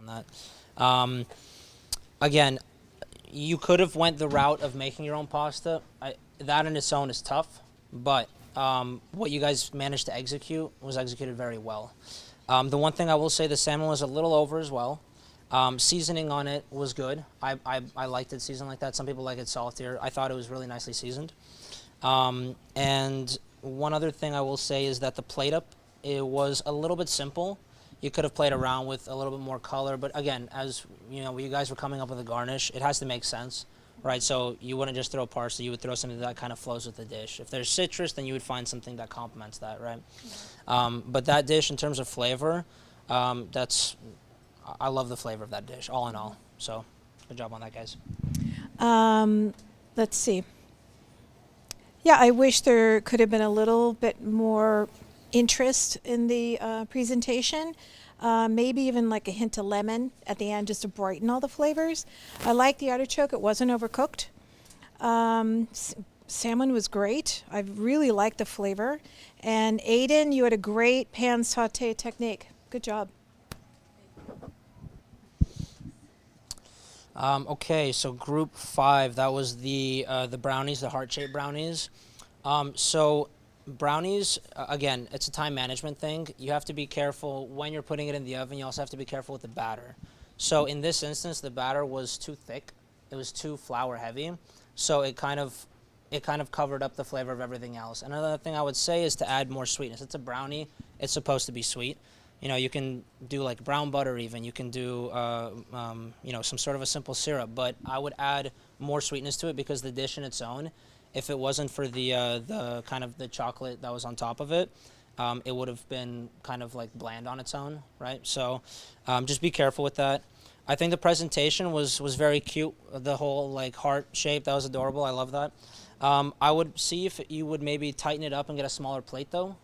that. Again, you could have went the route of making your own pasta. That in its own is tough, but what you guys managed to execute was executed very well. The one thing I will say, the salmon was a little over as well. Seasoning on it was good. I liked it seasoned like that. Some people like it saltier. I thought it was really nicely seasoned. And one other thing I will say is that the plate up, it was a little bit simple. You could have played around with a little bit more color, but again, as you know, you guys were coming up with a garnish, it has to make sense, right? So you wouldn't just throw parsley, you would throw something that kind of flows with the dish. If there's citrus, then you would find something that complements that, right? But that dish, in terms of flavor, I love the flavor of that dish, all in all. So good job on that, guys. Let's see. Yeah, I wish there could have been a little bit more interest in the presentation. Maybe even like a hint of lemon at the end just to brighten all the flavors. I like the artichoke. It wasn't overcooked. Salmon was great. I really liked the flavor. And Aiden, you had a great pan saute technique. Good job. Okay, so group 5, that was the brownies, the heart-shaped brownies. So brownies, again, it's a time management thing. You have to be careful when you're putting it in the oven. You also have to be careful with the batter. So in this instance, the batter was too thick. It was too flour heavy. So it kind of covered up the flavor of everything else. Another thing I would say is to add more sweetness. It's a brownie. It's supposed to be sweet. You know, you can do like brown butter even. You can do, you know, some sort of a simple syrup. But I would add more sweetness to it because the dish in its own, if it wasn't for the kind of the chocolate that was on top of it, it would have been kind of like bland on its own, right? So just be careful with that. I think the presentation was very cute. The whole like heart shape, that was adorable. I love that. I would see if you would maybe tighten it up and get a smaller plate though.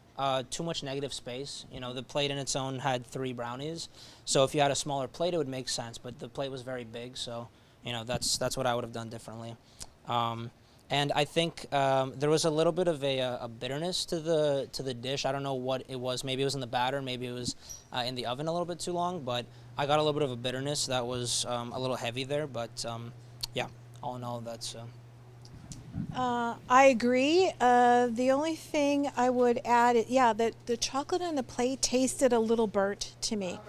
Too much negative space. You know, the plate in its own had 3 brownies. So if you had a smaller plate, it would make sense. But the plate was very big, so you know that's what I would have done differently. And I think there was a little bit of a bitterness to the dish. I don't know what it was. Maybe it was in the batter. Maybe it was in the oven a little bit too long. But I got a little bit of a bitterness that was a little heavy there. But yeah, all in all, that's. I agree. The only thing I would add, the chocolate on the plate tasted a little burnt to me.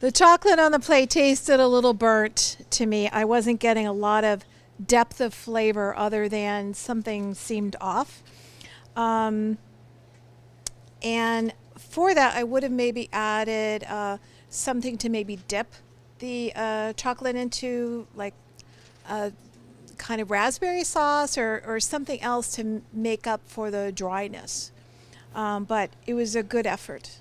The chocolate on the plate tasted a little burnt to me. I wasn't getting a lot of depth of flavor other than something seemed off. And for that, I would have maybe added something to maybe dip the chocolate into, like kind of raspberry sauce or something else to make up for the dryness. But it was a good effort.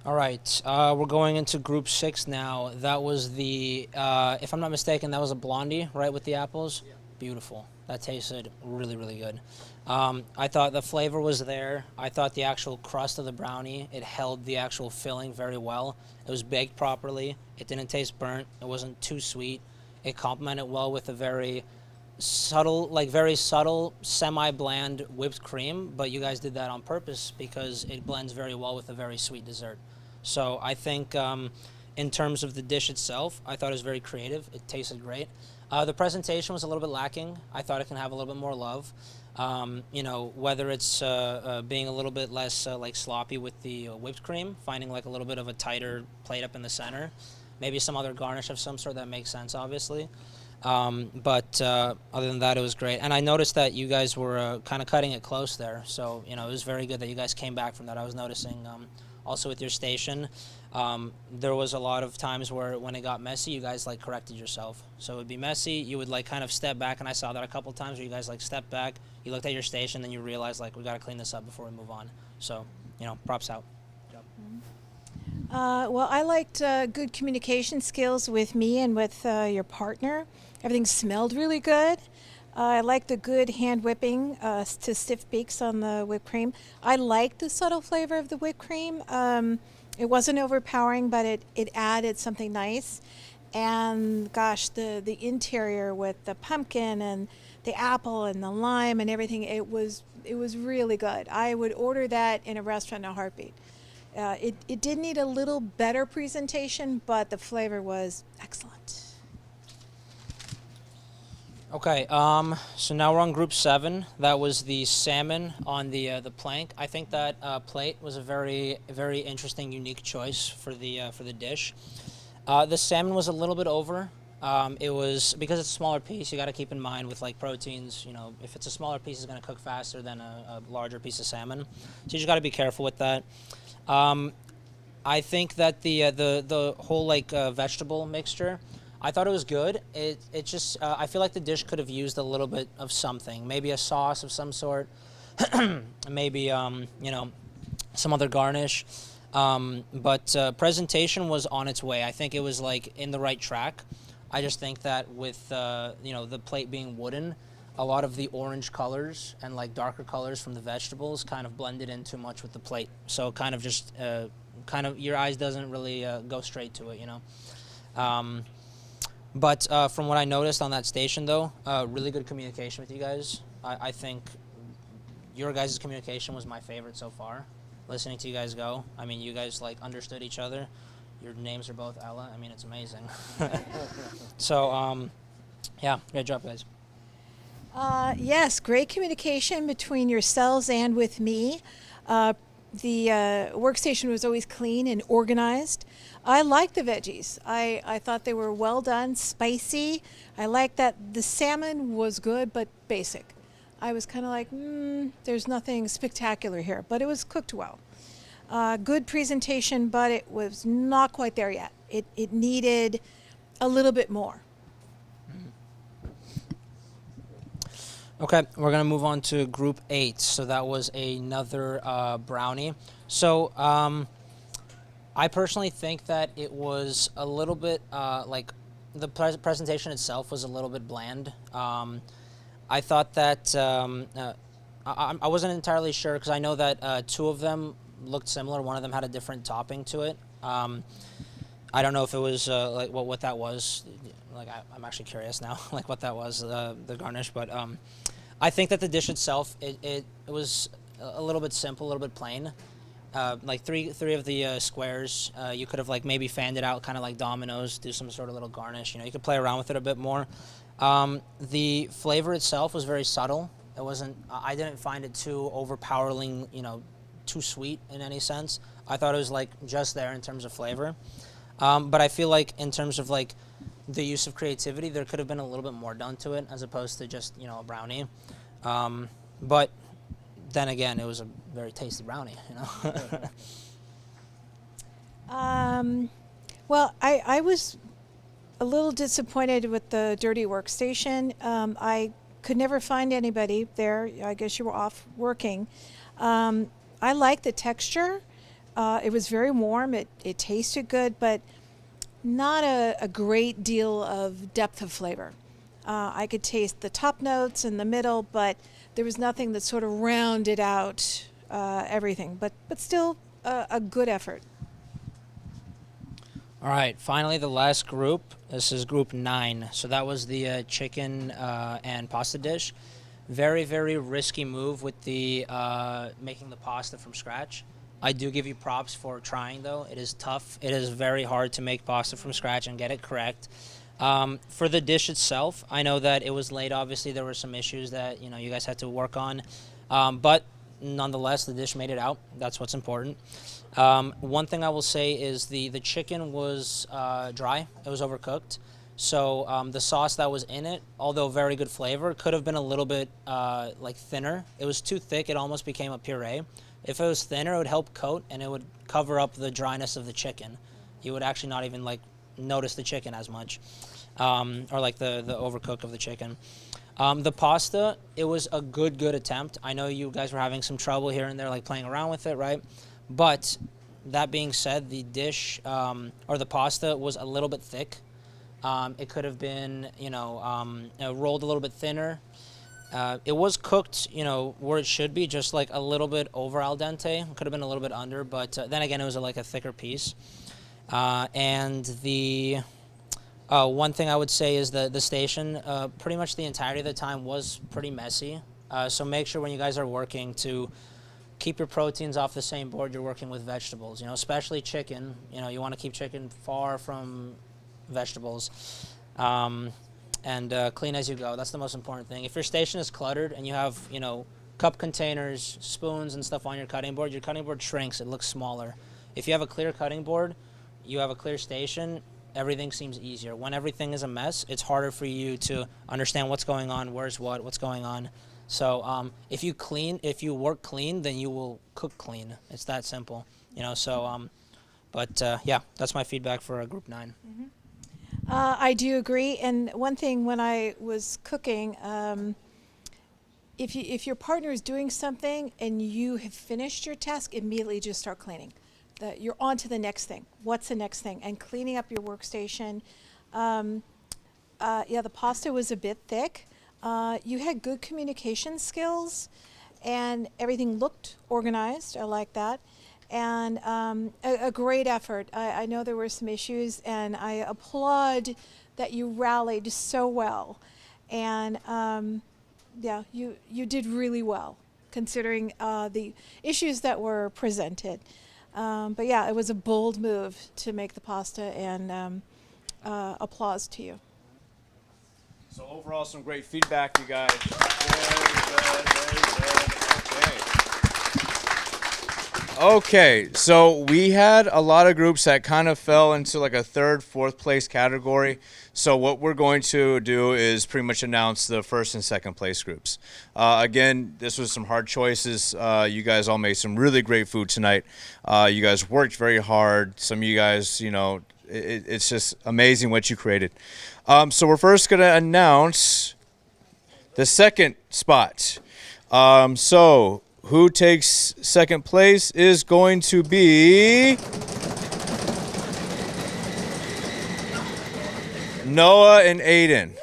All right, we're going into group 6 now. That was the, if I'm not mistaken, that was a blondie, right, with the apples? Yeah. Beautiful. That tasted really, really good. I thought the flavor was there. I thought the actual crust of the brownie, it held the actual filling very well. It was baked properly. It didn't taste burnt. It wasn't too sweet. It complemented well with a very subtle, semi-bland whipped cream, but you guys did that on purpose because it blends very well with a very sweet dessert. So I think in terms of the dish itself, I thought it was very creative. It tasted great. The presentation was a little bit lacking. I thought it can have a little bit more love. You know, whether it's being a little bit less like sloppy with the whipped cream, finding like a little bit of a tighter plate up in the center. Maybe some other garnish of some sort that makes sense, obviously. But other than that, it was great. And I noticed that you guys were kind of cutting it close there. So, you know, it was very good that you guys came back from that. I was noticing also with your station, there was a lot of times where when it got messy, you guys like corrected yourself. So it would be messy. You would like kind of step back. And I saw that a couple of times where you guys like stepped back. You looked at your station, then you realized like we got to clean this up before we move on. So, you know, props out. Well, I liked good communication skills with me and with your partner. Everything smelled really good. I liked the good hand whipping to stiff beaks on the whipped cream. I liked the subtle flavor of the whipped cream. It wasn't overpowering, but it added something nice. And gosh, the interior with the pumpkin and the apple and the lime and everything, it was really good. I would order that in a restaurant in a heartbeat. It did need a little better presentation, but the flavor was excellent. Okay, so now we're on group 7. That was the salmon on the plank. I think that plate was a very interesting, unique choice for the dish. The salmon was a little bit over. It was, because it's a smaller piece, you got to keep in mind with like proteins, you know, if it's a smaller piece, it's going to cook faster than a larger piece of salmon. So you just got to be careful with that. I think that the whole like vegetable mixture, I thought it was good. It just, I feel like the dish could have used a little bit of something, maybe a sauce of some sort, maybe, you know, some other garnish. But presentation was on its way. I think it was like in the right track. I just think that with, you know, the plate being wooden, a lot of the orange colors and like darker colors from the vegetables kind of blended in too much with the plate. So kind of just, kind of your eyes doesn't really go straight to it, you know. But from what I noticed on that station though, really good communication with you guys. I think your guys' communication was my favorite so far. Listening to you guys go, I mean, you guys like understood each other. Your names are both Ella. I mean, it's amazing. So, yeah, great job, guys. Yes, great communication between yourselves and with me. The workstation was always clean and organized. I liked the veggies. I thought they were well done, spicy. I liked that the salmon was good but basic. I was kind of like, there's nothing spectacular here, but it was cooked well. Good presentation, but it was not quite there yet. It needed a little bit more. Okay, we're going to move on to group 8. So that was another brownie. So I personally think that it was a little bit, like the presentation itself was a little bit bland. I thought that, I wasn't entirely sure because I know that 2 of them looked similar. One of them had a different topping to it. I don't know if it was like what that was. Like I'm actually curious now, like what that was, the garnish. But I think that the dish itself, it was a little bit simple, a little bit plain. Like three of the squares, you could have like maybe fanned it out, kind of like dominoes, do some sort of little garnish. You know, you could play around with it a bit more. The flavor itself was very subtle. It wasn't. I didn't find it too overpowering. You know, too sweet in any sense. I thought it was like just there in terms of flavor. But I feel like in terms of like the use of creativity, there could have been a little bit more done to it as opposed to just, you know, a brownie. But then again, it was a very tasty brownie, you know. Well, I was a little disappointed with the dirty workstation. I could never find anybody there. I guess you were off working. I like the texture. It was very warm. It tasted good, but not a great deal of depth of flavor. I could taste the top notes in the middle, but there was nothing that sort of rounded out everything. But still a good effort. All right, finally the last group. This is group 9. So that was the chicken and pasta dish. Very, very risky move with the making the pasta from scratch. I do give you props for trying, though. It is tough. It is very hard to make pasta from scratch and get it correct. For the dish itself, I know that it was late. Obviously, there were some issues that you guys had to work on, but nonetheless, the dish made it out. That's what's important. One thing I will say is the chicken was dry. It was overcooked. So the sauce that was in it, although very good flavor, could have been a little bit like thinner. It was too thick. It almost became a puree. If it was thinner, it would help coat and it would cover up the dryness of the chicken. You would actually not even like notice the chicken as much, or like the overcook of the chicken. The pasta, it was a good attempt. I know you guys were having some trouble here and there, like playing around with it, right? But that being said, the dish or the pasta was a little bit thick. It could have been, rolled a little bit thinner. It was cooked, where it should be, just like a little bit over al dente. It could have been a little bit under, but then again, it was like a thicker piece. And the one thing I would say is the station, pretty much the entirety of the time was pretty messy. So make sure when you guys are working to keep your proteins off the same board you're working with vegetables, you know, especially chicken. You know, you want to keep chicken far from vegetables. And clean as you go. That's the most important thing. If your station is cluttered and you have, you know, cup containers, spoons, and stuff on your cutting board shrinks. It looks smaller. If you have a clear cutting board, you have a clear station, everything seems easier. When everything is a mess, it's harder for you to understand what's going on, where's what's going on. So if you work clean, then you will cook clean. It's that simple, you know. So, yeah, that's my feedback for Group 9. Mm-hmm. I do agree. And one thing when I was cooking, if your partner is doing something and you have finished your task, immediately just start cleaning. You're on to the next thing. What's the next thing? And cleaning up your workstation. Yeah, the pasta was a bit thick. You had good communication skills, and everything looked organized. I like that. And a great effort. I know there were some issues, and I applaud that you rallied so well. And yeah, you did really well, considering the issues that were presented. But yeah, it was a bold move to make the pasta, and applause to you. So overall, some great feedback, you guys. Very good. Okay, so we had a lot of groups that kind of fell into like a third, fourth place category. So what we're going to do is pretty much announce the first and second place groups. Again, this was some hard choices. You guys all made some really great food tonight. You guys worked very hard. Some of you guys, you know, it's just amazing what you created. So we're first going to announce the second spot. So who takes second place is going to be Noah and Aiden.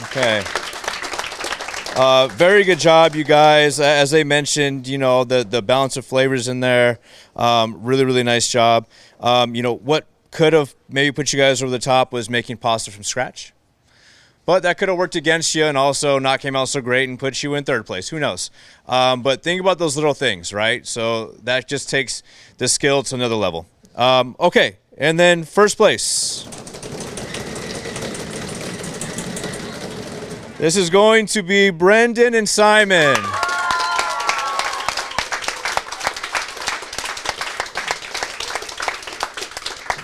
Okay. Very good job, you guys. As I mentioned, you know, the balance of flavors in there. Really, really nice job. You know, what could have maybe put you guys over the top was making pasta from scratch. But that could have worked against you and also not came out so great and put you in third place. Who knows? But think about those little things, right? So that just takes the skill to another level. Okay, and then first place. This is going to be Brendan and Simon.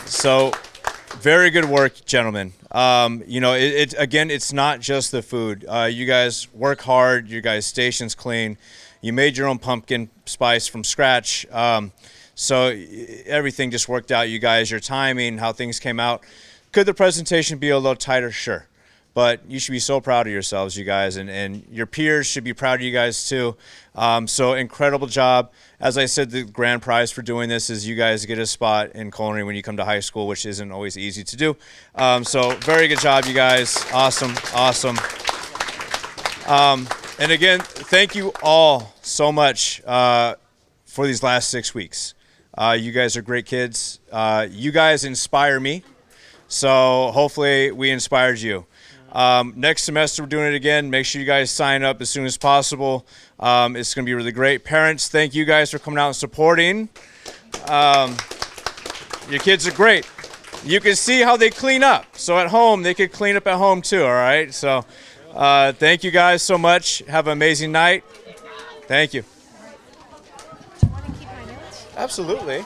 So, very good work, gentlemen. You know, again, it's not just the food. You guys work hard. You guys' station's clean. You made your own pumpkin spice from scratch. So everything just worked out. You guys, your timing, how things came out. Could the presentation be a little tighter? Sure. But you should be so proud of yourselves, you guys, and your peers should be proud of you guys too. So incredible job. As I said, the grand prize for doing this is you guys get a spot in culinary when you come to high school, which isn't always easy to do. So very good job, you guys. Awesome, awesome. And again, thank you all so much for these last 6 weeks. You guys are great kids. You guys inspire me. So hopefully we inspired you. Next semester, we're doing it again. Make sure you guys sign up as soon as possible. It's going to be really great. Parents, thank you guys for coming out and supporting. Your kids are great. You can see how they clean up. So at home, they could clean up at home too, all right? So thank you guys so much. Have an amazing night. Thank you. Do you want to keep my notes? Absolutely.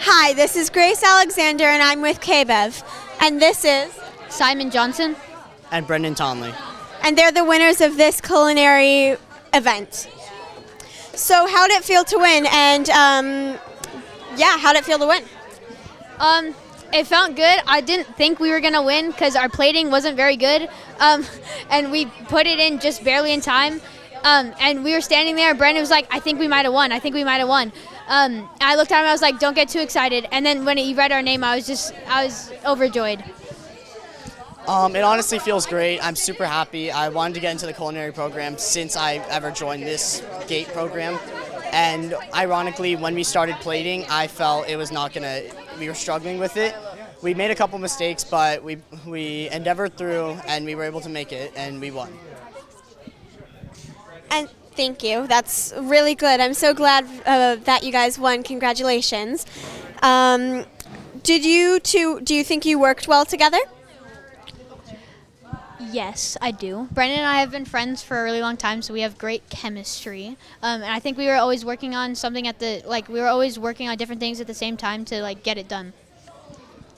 Hi, this is Grace Alexander, and I'm with KBEV. And this is Simon Johnson and Brendan Tonley. And they're the winners of this culinary event. So how did it feel to win? And how did it feel to win? It felt good. I didn't think we were going to win because our plating wasn't very good. And we put it in just barely in time. And we were standing there. Brendan was like, I think we might have won. I think we might have won. I looked at him. I was like, don't get too excited. And then when he read our name, I was overjoyed. It honestly feels great. I'm super happy. I wanted to get into the culinary program since I ever joined this GATE program. And ironically, when we started plating, I felt it was not we were struggling with it. We made a couple mistakes, but we endeavored through and we were able to make it and we won. And thank you. That's really good. I'm so glad that you guys won. Congratulations. Do you think you worked well together? Yes, I do. Brendan and I have been friends for a really long time, so we have great chemistry. And I think we were always working on something we were always working on different things at the same time to get it done.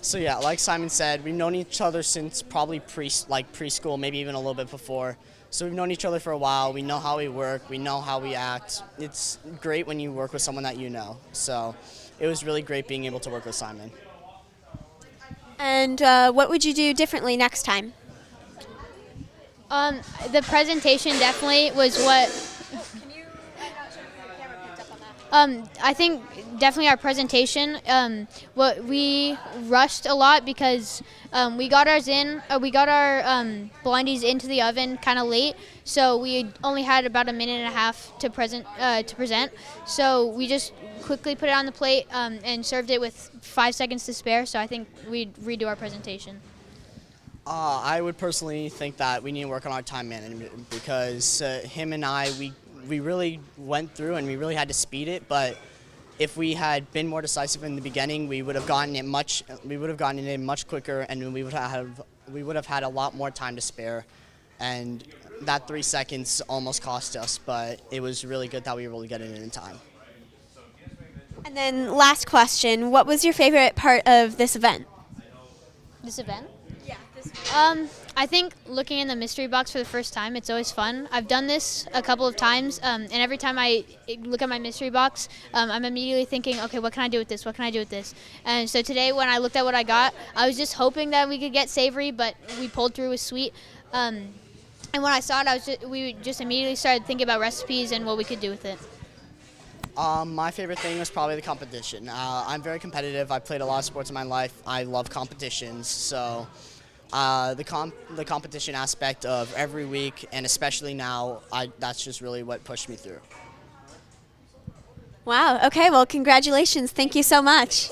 So yeah, like Simon said, we've known each other since probably preschool, maybe even a little bit before. So we've known each other for a while. We know how we work. We know how we act. It's great when you work with someone that you know. So it was really great being able to work with Simon. And what would you do differently next time? The presentation definitely was what. I think definitely our presentation. What we rushed a lot because we got our blindies into the oven kind of late, so we only had about a minute and a half to present. So we just quickly put it on the plate and served it with 5 seconds to spare. So I think we'd redo our presentation. I would personally think that we need to work on our time management because him and I, we really went through and we really had to speed it. But if we had been more decisive in the beginning, we would have gotten it much quicker, and we would have had a lot more time to spare. And that 3 seconds almost cost us, but it was really good that we were able to get it in time. And then last question, what was your favorite part of this event? This event? I think looking in the mystery box for the first time, it's always fun. I've done this a couple of times, and every time I look at my mystery box, I'm immediately thinking, okay, what can I do with this? What can I do with this? And so today when I looked at what I got, I was just hoping that we could get savory, but we pulled through with sweet. And when I saw it, we just immediately started thinking about recipes and what we could do with it. My favorite thing was probably the competition. I'm very competitive. I've played a lot of sports in my life. I love competitions, so the competition aspect of every week, and especially now, that's just really what pushed me through. Wow, okay, well, congratulations. Thank you so much.